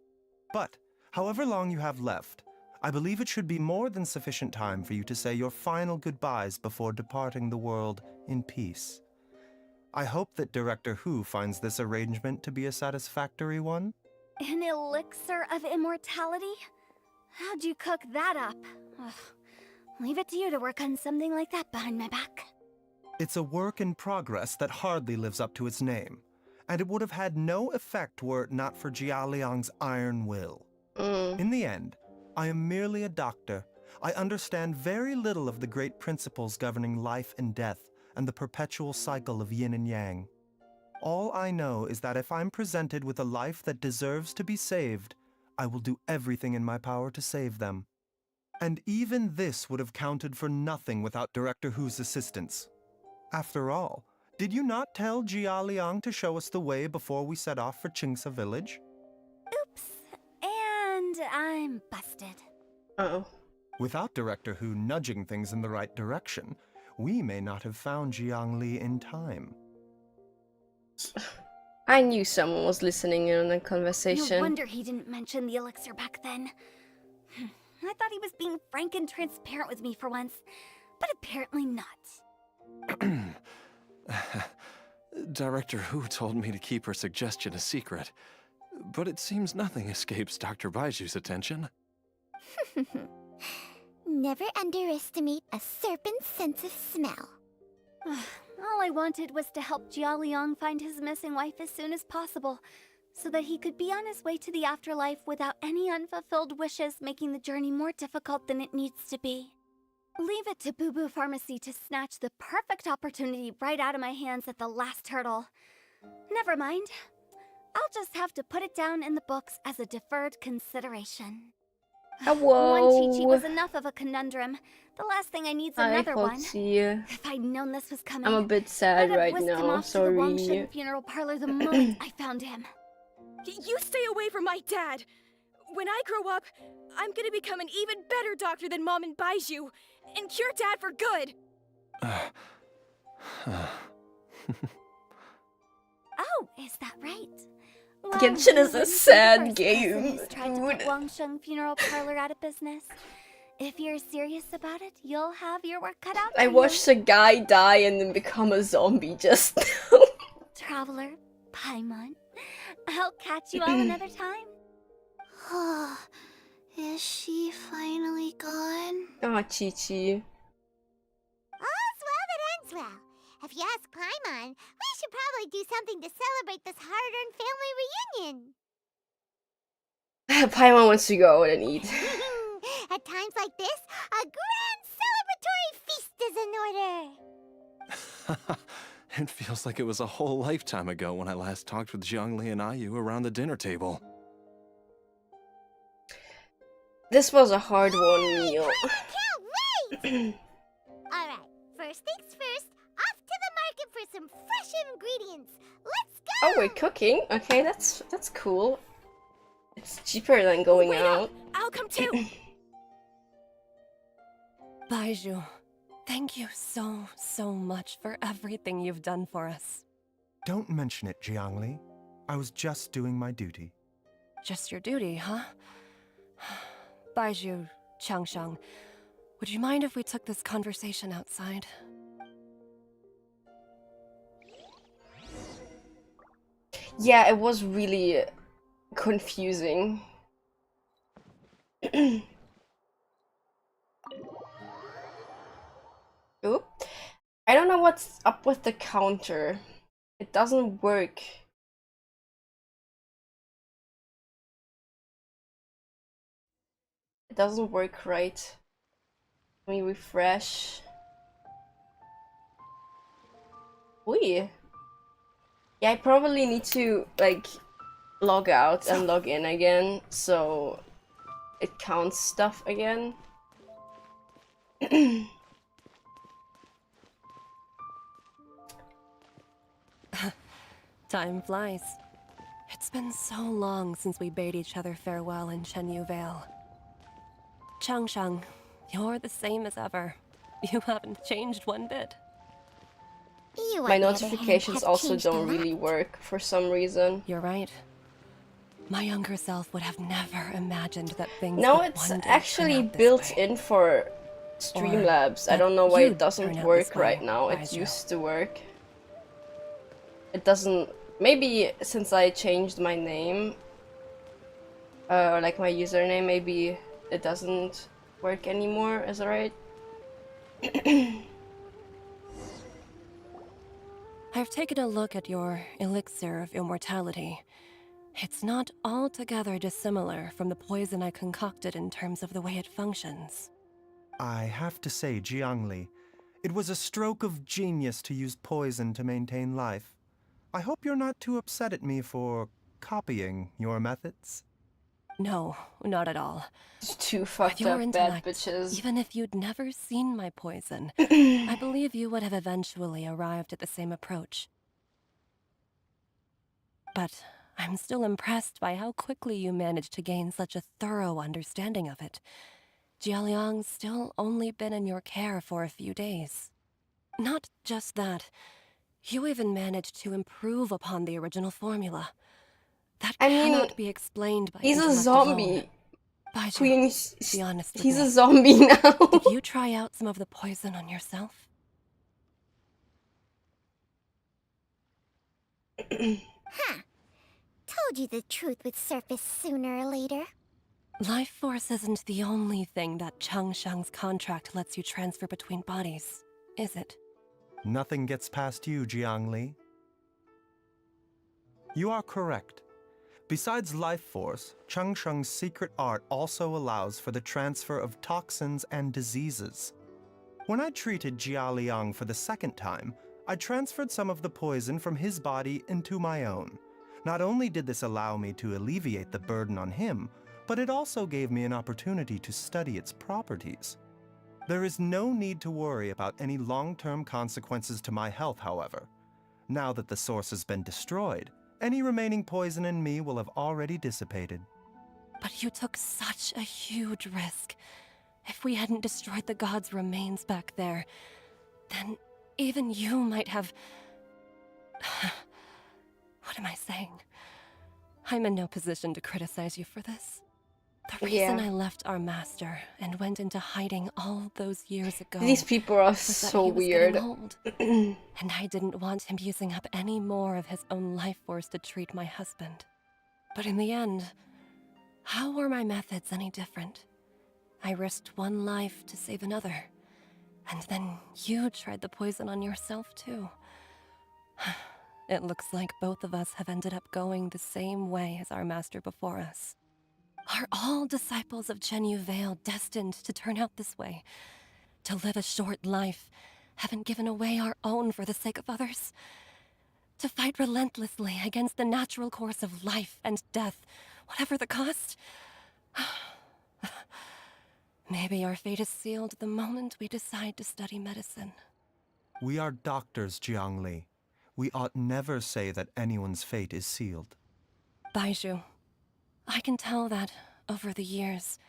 But, however long you have left, I believe it should be more than sufficient time for you to say your final goodbyes before departing the world in peace. I hope that Director Hu finds this arrangement to be a satisfactory one. An elixir of immortality? How'd you cook that up? Ugh. Leave it to you to work on something like that behind my back. It's a work in progress that hardly lives up to its name, and it would have had no effect were it not for Jialiang's iron will. In the end, I am merely a doctor. I understand very little of the great principles governing life and death and the perpetual cycle of yin and yang. All I know is that if I'm presented with a life that deserves to be saved, I will do everything in my power to save them. And even this would have counted for nothing without Director Hu's assistance. After all, did you not tell Jia Liang to show us the way before we set off for Qingsa village? Oops. And I'm busted. Uh-oh. Without Director Hu nudging things in the right direction, we may not have found Jiangli in time. I knew someone was listening in on the conversation. No wonder he didn't mention the elixir back then. I thought he was being frank and transparent with me for once, but apparently not. Director Hu told me to keep her suggestion a secret, but it seems nothing escapes Dr. Baiju's attention. Never underestimate a serpent's sense of smell. All I wanted was to help Jialiang find his missing wife as soon as possible, so that he could be on his way to the afterlife without any unfulfilled wishes making the journey more difficult than it needs to be. Leave it to Boo Boo Pharmacy to snatch the perfect opportunity right out of my hands at the last hurdle. Never mind. I'll just have to put it down in the books as a deferred consideration. Hello. One Chi-Chi was enough of a conundrum. The last thing I need's another one. You. If I'd known this was coming, I'm a bit sad I'd have right whisked him now, off to the Wangshen sorry. funeral parlor the moment I found him. You stay away from my dad! When I grow up, I'm gonna become an even better doctor than Mom and Baizhu, and cure Dad for good! Oh, is that right? Well, Genshin is a wouldn't be the sad first person game. who's tried to put Wangshen funeral parlor out of business. If you're serious about it, you'll have your work cut out for I you. watched a guy die and then become a zombie just now. Traveler, Paimon, I'll catch you all another time. Is she finally gone? Ah, Chi-Chi. All's well that ends well. If you ask Paimon, we should probably do something to celebrate this hard-earned family reunion. Paimon wants to go out and eat. At times like this, a grand celebratory feast is in order. It feels like it was a whole lifetime ago when I last talked with Zhongli and Ayu around the dinner table. This was a hard-won meal. I can't wait! Alright, first things first, off some fresh ingredients. Let's go! Oh, we're cooking? Okay, that's cool. It's cheaper than going Wait out. up! I'll come too! Baizhu, thank you so much for everything you've done for us. Don't mention it, Jiangli. I was just doing my duty. Just your duty, huh? Baizhu, Changsheng, would you mind if we took this conversation outside? Yeah, it was really confusing. Oop. I don't know what's up with the counter. It doesn't work. It doesn't work right. Let me refresh. Oi. Yeah, I probably need to like log out and log in again so it counts stuff again. Time flies. It's been so long since we bade each other farewell in Chenyu Vale. Changsheng, you're the same as ever. You haven't changed one bit. You, My on the other hand, notifications have also changed a don't lot. really work for some reason. You're right. My younger self would have never imagined that things No, would it's one day actually turn out this built way. in for Or Streamlabs. I that don't know why you'd it doesn't turn out work this way, right now. It Baizhu. used to work. It doesn't. Maybe since I changed my name, like my username, maybe it doesn't work anymore. Is that right? I've taken a look at your elixir of immortality. It's not altogether dissimilar from the poison I concocted in terms of the way it functions. I have to say, Jiangli, it was a stroke of genius to use poison to maintain life. I hope you're not too upset at me for copying your methods. No, not at all. Two With fucked your up bad intellect, bitches. even if you'd never seen my poison, I believe you would have eventually arrived at the same approach. But I'm still impressed by how quickly you managed to gain such a thorough understanding of it. Jialiang's still only been in your care for a few days. Not just that, you even managed to improve upon the original formula. That I mean, cannot be explained by he's a intellect zombie. alone. Baizhu, Queen, be honest with he's me. a zombie now. Did you try out some of the poison on yourself? Huh. Told you the truth would surface sooner or later. Life force isn't the only thing that Changsheng's contract lets you transfer between bodies, is it? Nothing gets past you, Jiangli. You are correct. Besides life force, Changsheng's secret art also allows for the transfer of toxins and diseases. When I treated Jia Liang for the second time, I transferred some of the poison from his body into my own. Not only did this allow me to alleviate the burden on him, but it also gave me an opportunity to study its properties. There is no need to worry about any long-term consequences to my health, however. Now that the source has been destroyed, any remaining poison in me will have already dissipated. But you took such a huge risk. If we hadn't destroyed the god's remains back there, then even you might have... What am I saying? I'm in no position to criticize you for this. The reason I left our master and went into hiding all those years ago... These people are was that so he was weird. getting old, and I didn't want him using up any more of his own life force to treat my husband. But in the end, how were my methods any different? I risked one life to save another. And then you tried the poison on yourself, too. It looks like both of us have ended up going the same way as our master before us. Are all disciples of Chenyu Vale destined to turn out this way? To live a short life, having given away our own for the sake of others? To fight relentlessly against the natural course of life and death, whatever the cost? Maybe our fate is sealed the moment we decide to study medicine. We are doctors, Jiangli. We ought never say that anyone's fate is sealed. Baizhu, I can tell that, over the years,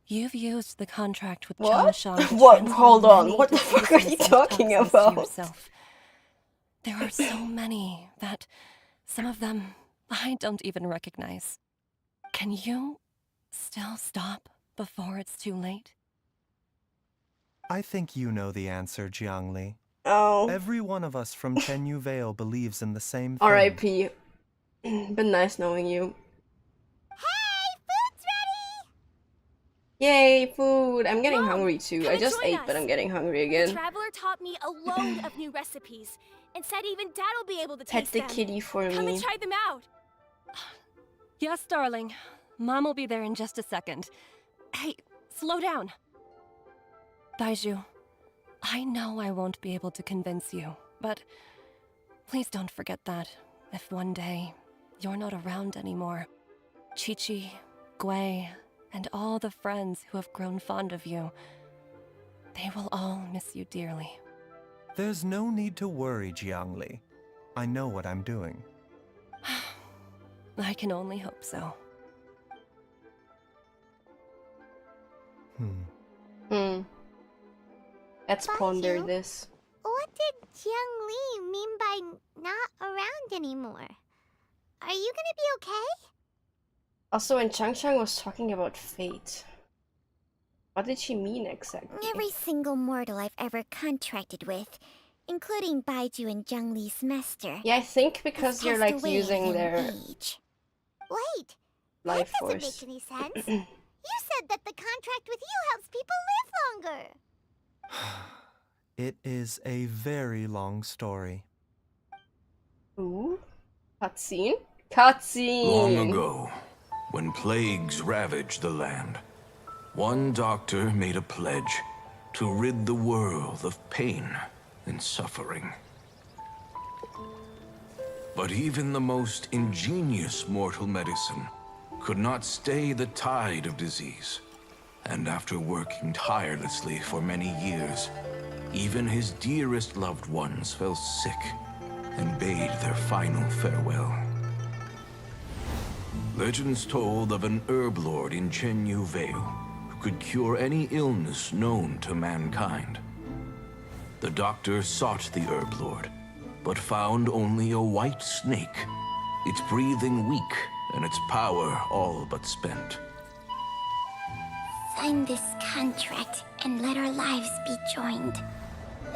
you've used the contract with What? GENSHIN to What? transfer Hold on. many What the fuck are you diseases and talking toxins to about? yourself. There are so many that some of them I don't even recognize. Can you still stop before it's too late? I think you know the answer, Jiangli. Oh. Every one of us from Chenyu Vale believes in the same thing. R.I.P. Been nice knowing you. Hey, food's ready! Yay, food! I'm getting Mom, hungry too. come I and just join ate, us. but I'm getting hungry The again. traveler taught me a load of new recipes, and said even Dad'll be able to Pet taste the them. kitty for Come me. and try them out. Yes, darling. Mom will be there in just a second. Hey, slow down. Baizhu, I know I won't be able to convince you, but please don't forget that if one day you're not around anymore, Chi-Chi, Gui, and all the friends who have grown fond of you, they will all miss you dearly. There's no need to worry, Jiangli. I know what I'm doing. I can only hope so. Let's ponder this. What did Jiang Li mean by not around anymore? Are you gonna be okay? Also, when Chang was talking about fate, what did she mean exactly? Every single mortal I've ever contracted with, including Baizhu and Jiang Li's master. Yeah, I think because has you're passed like away using in their age. Wait, life that doesn't force. make any sense. You said that the contract with you helps people live longer. It is a very long story. Ooh, cutscene? Cutscene! Long ago, when plagues ravaged the land, one doctor made a pledge to rid the world of pain and suffering. But even the most ingenious mortal medicine could not stay the tide of disease. And after working tirelessly for many years, even his dearest loved ones fell sick and bade their final farewell. Legends told of an herb lord in Chenyu Vale who could cure any illness known to mankind. The doctor sought the herb lord, but found only a white snake, its breathing weak and its power all but spent. Sign this contract and let our lives be joined.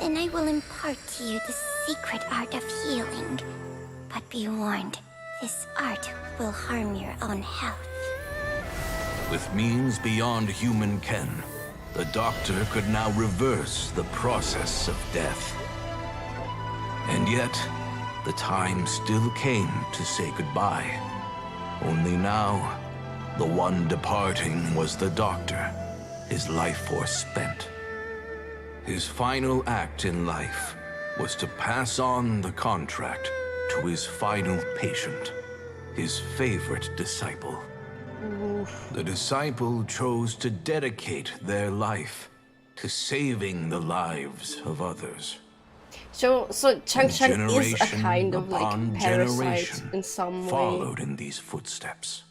Then I will impart to you the secret art of healing. But be warned, this art will harm your own health. With means beyond human ken, the doctor could now reverse the process of death. And yet, the time still came to say goodbye. Only now, the one departing was the doctor, his life force spent. His final act in life was to pass on the contract to his final patient, his favorite disciple. The disciple chose to dedicate their life to saving the lives of others. So Chang is a kind of like upon parasite generation in some way. followed in these footsteps.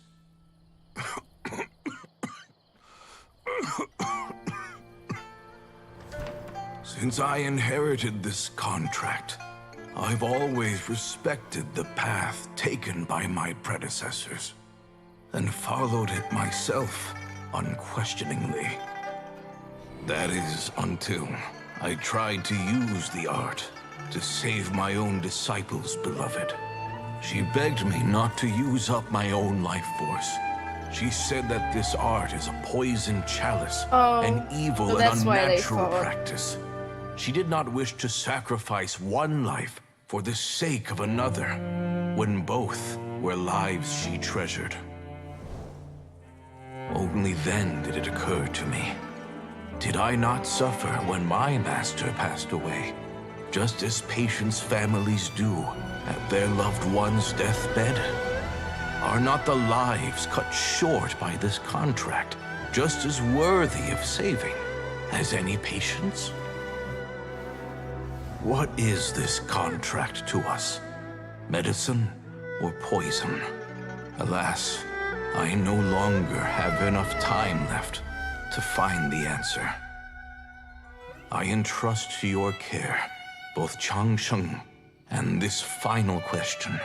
Since I inherited this contract, I've always respected the path taken by my predecessors, and followed it myself unquestioningly. That is, until I tried to use the art to save my own disciple's beloved. She begged me not to use up my own life force. She said that this art is a poison chalice, an evil so and that's why they unnatural fought. practice. She did not wish to sacrifice one life for the sake of another, when both were lives she treasured. Only then did it occur to me. Did I not suffer when my master passed away, just as patients' families do at their loved one's deathbed? Are not the lives cut short by this contract just as worthy of saving as any patients? What is this contract to us? Medicine or poison? Alas, I no longer have enough time left to find the answer. I entrust to your care both Changsheng and this final question.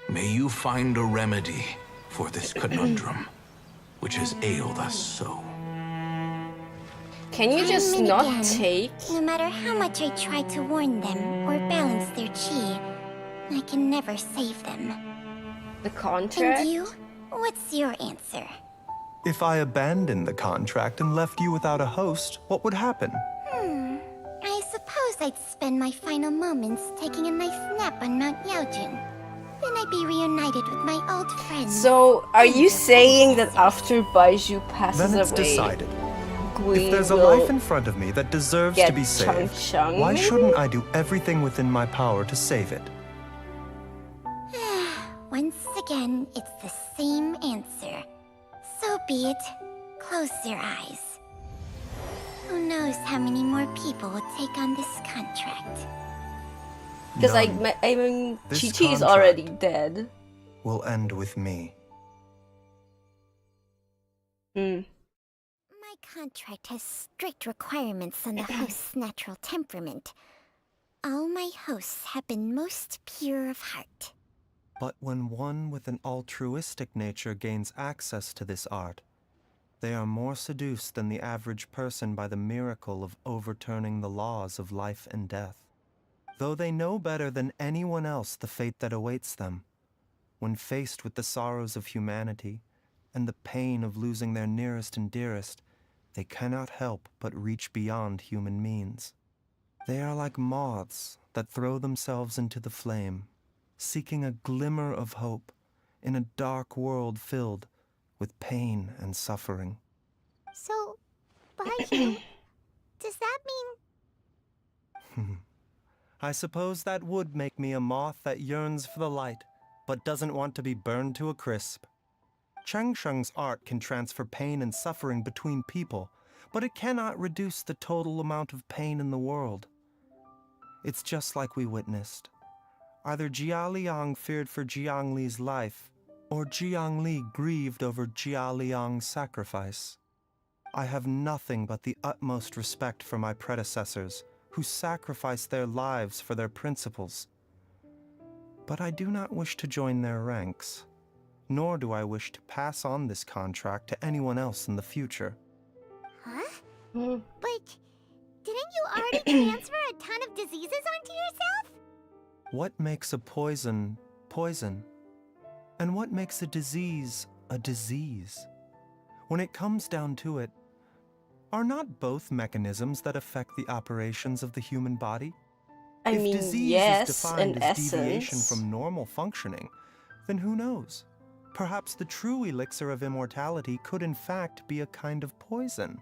May you find a remedy for this conundrum, which has ailed us so. Can you just Time and not again, take? No matter how much I try to warn them or balance their chi, I can never save them. The contract? And you? What's your answer? If I abandoned the contract and left you without a host, what would happen? I suppose I'd spend my final moments taking a nice nap on Mount Yaojun. Then I'd be reunited with my old friends. So, are you saying that after Baizhu passes Then it's away, decided. Gui If there's a will life in front of me that deserves get to be saved, Changsheng, why maybe? shouldn't I do everything within my power to save it? Once again, it's the same answer. So be it. Close your eyes. Who knows how many more people will take on this contract? Because None I mean, This Chi-Chi is contract- already dead. will end with me. My contract has strict requirements on the host's natural temperament. All my hosts have been most pure of heart. But when one with an altruistic nature gains access to this art, they are more seduced than the average person by the miracle of overturning the laws of life and death. Though they know better than anyone else the fate that awaits them, when faced with the sorrows of humanity and the pain of losing their nearest and dearest, they cannot help but reach beyond human means. They are like moths that throw themselves into the flame, seeking a glimmer of hope in a dark world filled with pain and suffering. So, Baizhu, does that mean... I suppose that would make me a moth that yearns for the light, but doesn't want to be burned to a crisp. Changsheng's art can transfer pain and suffering between people, but it cannot reduce the total amount of pain in the world. It's just like we witnessed. Either Jia Liang feared for Jiang Li's life, or Jiang Li grieved over Jia Liang's sacrifice. I have nothing but the utmost respect for my predecessors, who sacrificed their lives for their principles. But I do not wish to join their ranks, nor do I wish to pass on this contract to anyone else in the future. Huh? But didn't you already transfer a ton of diseases onto yourself? What makes a poison poison? And what makes a disease a disease? When it comes down to it, are not both mechanisms that affect the operations of the human body? I If mean, disease yes, is defined in as deviation essence. from normal functioning, then who knows? Perhaps the true elixir of immortality could in fact be a kind of poison.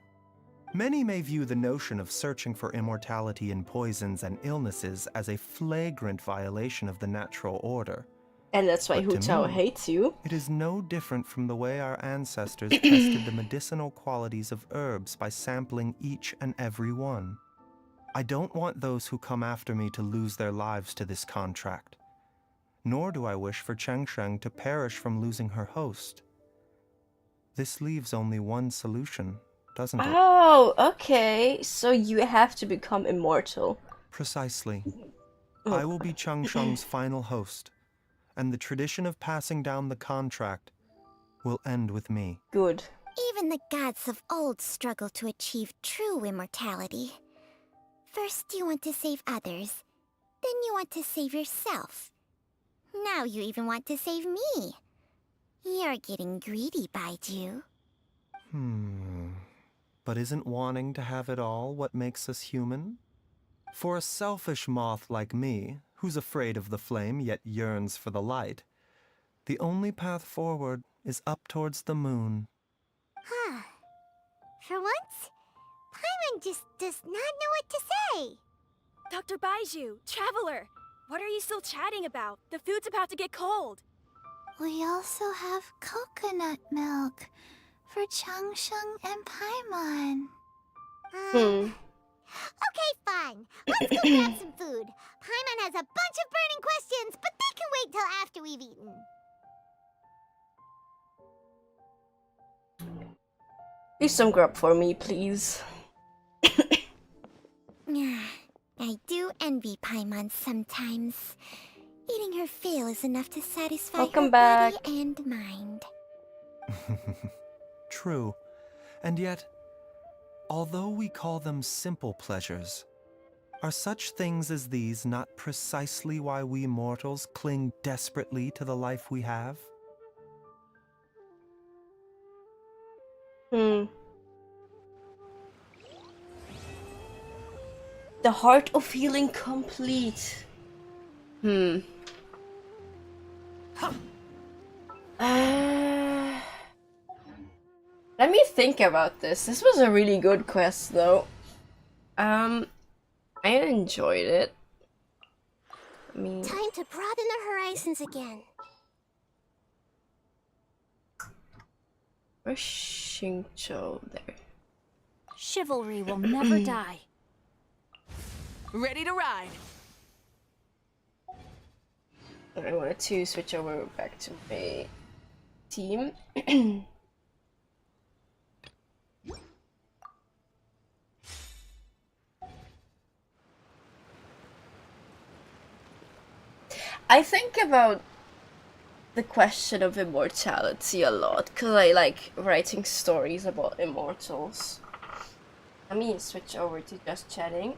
Many may view the notion of searching for immortality in poisons and illnesses as a flagrant violation of the natural order. And that's why But Hu to Tao me, hates you. It is no different from the way our ancestors tested the medicinal qualities of herbs by sampling each and every one. I don't want those who come after me to lose their lives to this contract. Nor do I wish for Changsheng to perish from losing her host. This leaves only one solution, doesn't it? Oh, okay. So you have to become immortal. Precisely. I will be Changsheng's final host, and the tradition of passing down the contract will end with me. Good. Even the gods of old struggle to achieve true immortality. First you want to save others, then you want to save yourself. Now you even want to save me. You're getting greedy, Baizhu. But isn't wanting to have it all what makes us human? For a selfish moth like me, who's afraid of the flame yet yearns for the light, the only path forward is up towards the moon. Huh. For once, Paimon just does not know what to say. Dr. Baizhu, Traveler, what are you still chatting about? The food's about to get cold. We also have coconut milk for Changsheng and Paimon. Okay, fine. Let's go grab some food. Leave some grub for me, please. I do envy Paimon sometimes. Eating her fill is enough to satisfy Welcome her back. body and mind. True. And yet, although we call them simple pleasures, are such things as these not precisely why we mortals cling desperately to the life we have? The heart of healing complete. Let me think about this. This was a really good quest, though. I enjoyed it. I mean, Time to broaden the horizons again. where's Xingqiu there? Chivalry will never die. Ready to ride. I wanted to switch over back to my team. I think about the question of immortality a lot because I like writing stories about immortals. Let me switch over to just chatting.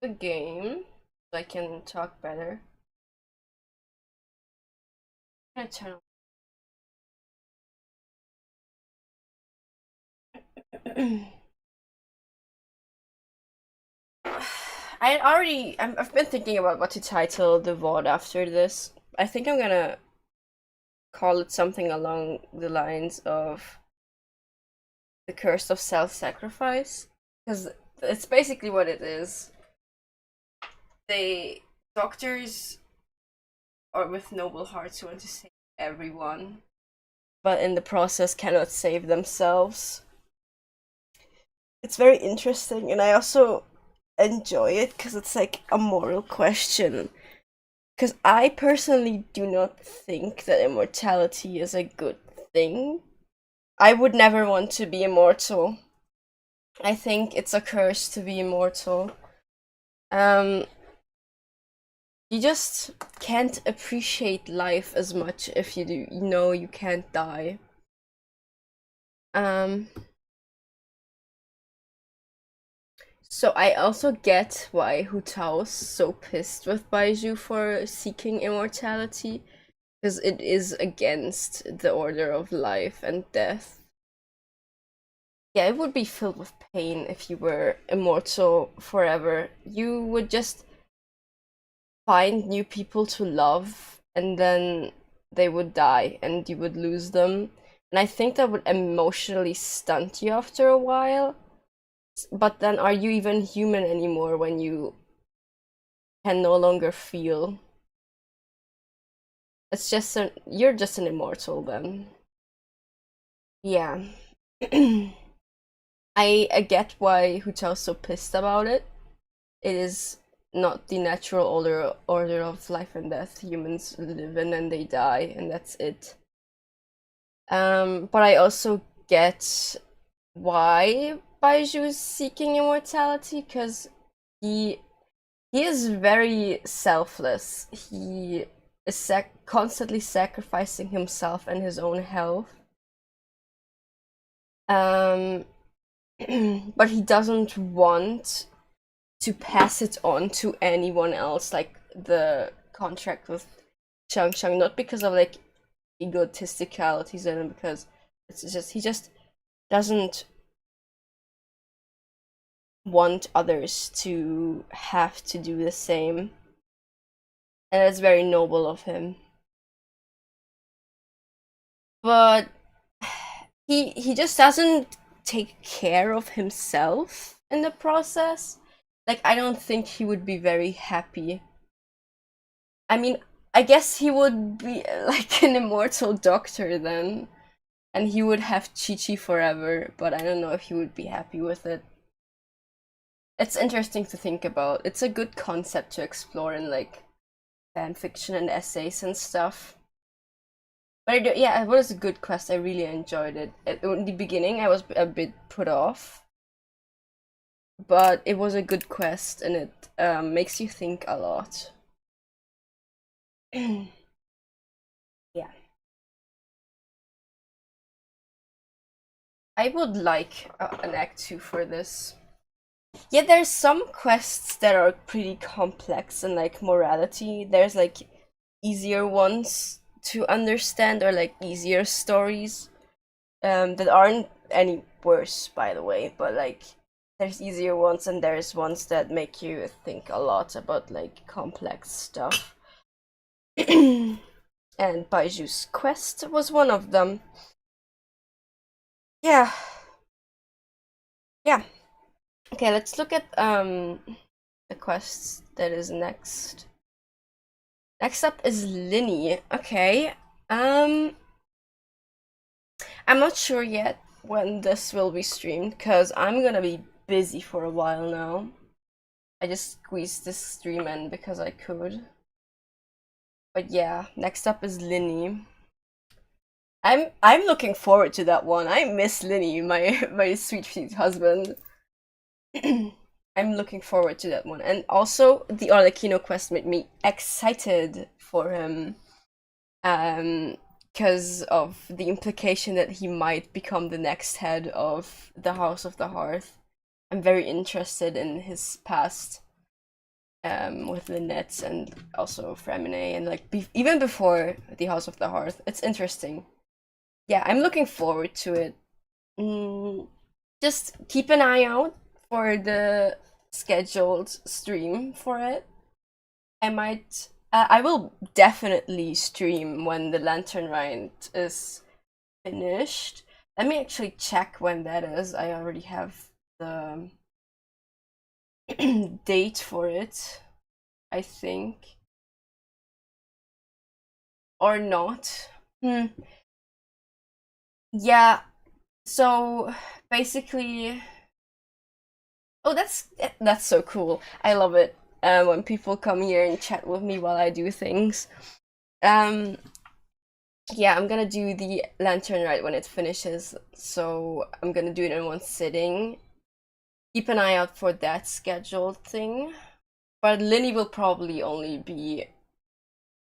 The game so I can talk better. I'm gonna turn I've been thinking about what to title the VOD after this. I think I'm gonna call it something along the lines of the curse of self-sacrifice, because it's basically what it is. They doctors are with noble hearts who want to save everyone, but in the process cannot save themselves. It's very interesting, and I also enjoy it because it's like a moral question. Because I personally do not think that immortality is a good thing. I would never want to be immortal. I think it's a curse to be immortal. You just can't appreciate life as much if you know you can't die. So I also get why Hu Tao's so pissed with Baizhu for seeking immortality, because it is against the order of life and death. Yeah, it would be filled with pain if you were immortal forever. You would just find new people to love, and then they would die, and you would lose them. And I think that would emotionally stunt you after a while. But then are you even human anymore when you can no longer feel? It's just you're just an immortal then. Yeah. I get why Hu Tao's so pissed about it. It is not the natural order of life and death. Humans live in and they die, and that's it. But I also get why Baizhu is seeking immortality, because he is very selfless. He is constantly sacrificing himself and his own health. But he doesn't want to pass it on to anyone else, like the contract with Shang, not because of like egotisticalities and because it's just he just doesn't want others to have to do the same, and it's very noble of him. But he just doesn't take care of himself in the process. Like, I don't think he would be very happy. I mean, I guess he would be like an immortal doctor then, and he would have Chi-Chi forever, but I don't know if he would be happy with it. it's interesting to think about. It's a good concept to explore in like fan fiction and essays and stuff. But yeah, it was a good quest. I really enjoyed it. In the beginning, I was a bit put off, but it was a good quest, and it makes you think a lot. Yeah. I would like an Act 2 for this. Yeah, there's some quests that are pretty complex and like morality. There's like easier ones to understand, or like easier stories that aren't any worse, by the way, but like there's easier ones and there's ones that make you think a lot about like complex stuff. And Baizhu's quest was one of them. Yeah. Okay, let's look at the quest that is next. Next up is Linny. Okay. I'm not sure yet when this will be streamed, because I'm gonna be busy for a while now. I just squeezed this stream in because I could. But yeah, next up is Linny. I'm looking forward to that one. I miss Linny, my sweet husband. I'm looking forward to that one. And also the Arlecchino quest made me excited for him. Because of the implication that he might become the next head of the House of the Hearth. I'm very interested in his past with Lynette and also Fremine, and like even before the House of the Hearth. It's interesting. Yeah, I'm looking forward to it. Just keep an eye out for the scheduled stream for it. I will definitely stream when the Lantern Rite is finished. Let me actually check when that is. I already have the date for it, I think. Or not. Yeah, so basically... Oh, that's so cool. I love it when people come here and chat with me while I do things. Yeah, I'm gonna do the Lantern Rite when it finishes, so I'm gonna do it in one sitting. Keep an eye out for that scheduled thing. But Linny will probably only be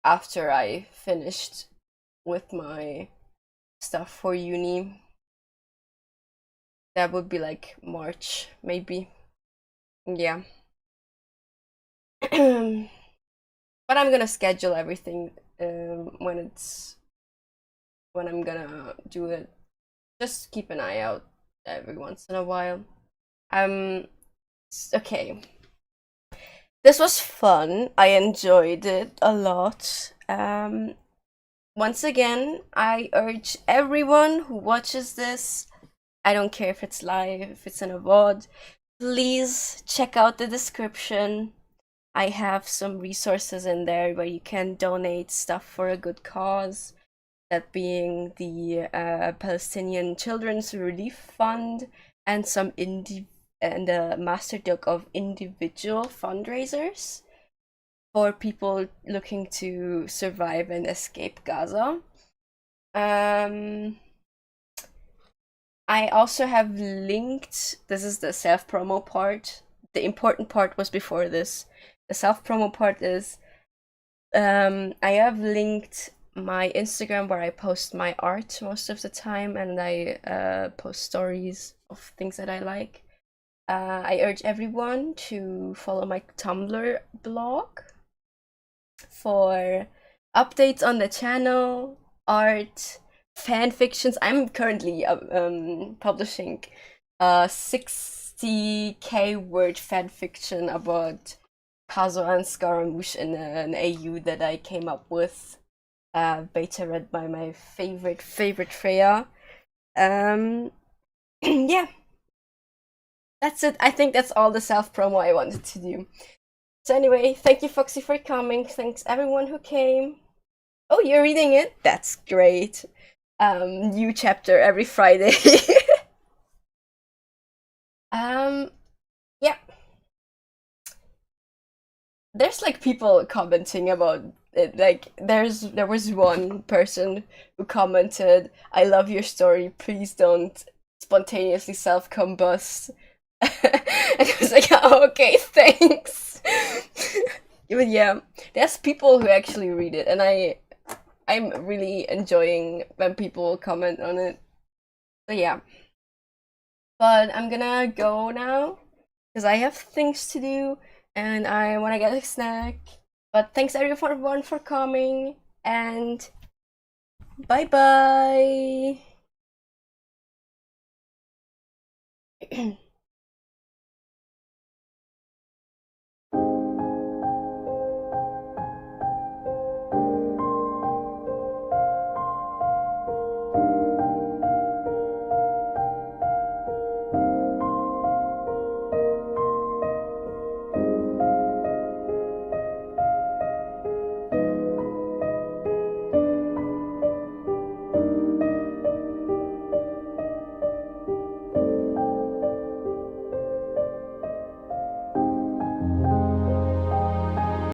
after I finished with my stuff for uni. That would be like March, maybe. Yeah. But I'm gonna schedule everything when I'm gonna do it. Just keep an eye out every once in a while. Okay. This was fun. I enjoyed it a lot. Once again, I urge everyone who watches this, I don't care if it's live, if it's in a VOD, please check out the description. I have some resources in there where you can donate stuff for a good cause, that being the Palestinian Children's Relief Fund, and some and a master doc of individual fundraisers for people looking to survive and escape Gaza. I also have linked, this is the self-promo part. The important part was before this. The self-promo part is, I have linked my Instagram where I post my art most of the time, and I post stories of things that I like. I urge everyone to follow my Tumblr blog for updates on the channel, art, fan fictions. I'm currently publishing a 60k word fan fiction about GAZA and Scaramouche in an AU that I came up with, beta read by my favorite Freya. Yeah, that's it. I think that's all the self-promo I wanted to do. So anyway, thank you, Foxy, for coming. Thanks everyone who came. Oh, you're reading it? That's great. New chapter every Friday. Yeah. there's like people commenting about it. Like there was one person who commented, "I love your story. Please don't spontaneously self-combust." And I was like, oh, okay, thanks. But yeah, there's people who actually read it, and I'm really enjoying when people comment on it. So yeah. But I'm gonna go now because I have things to do and I want to get a snack. But thanks everyone for coming, and bye bye.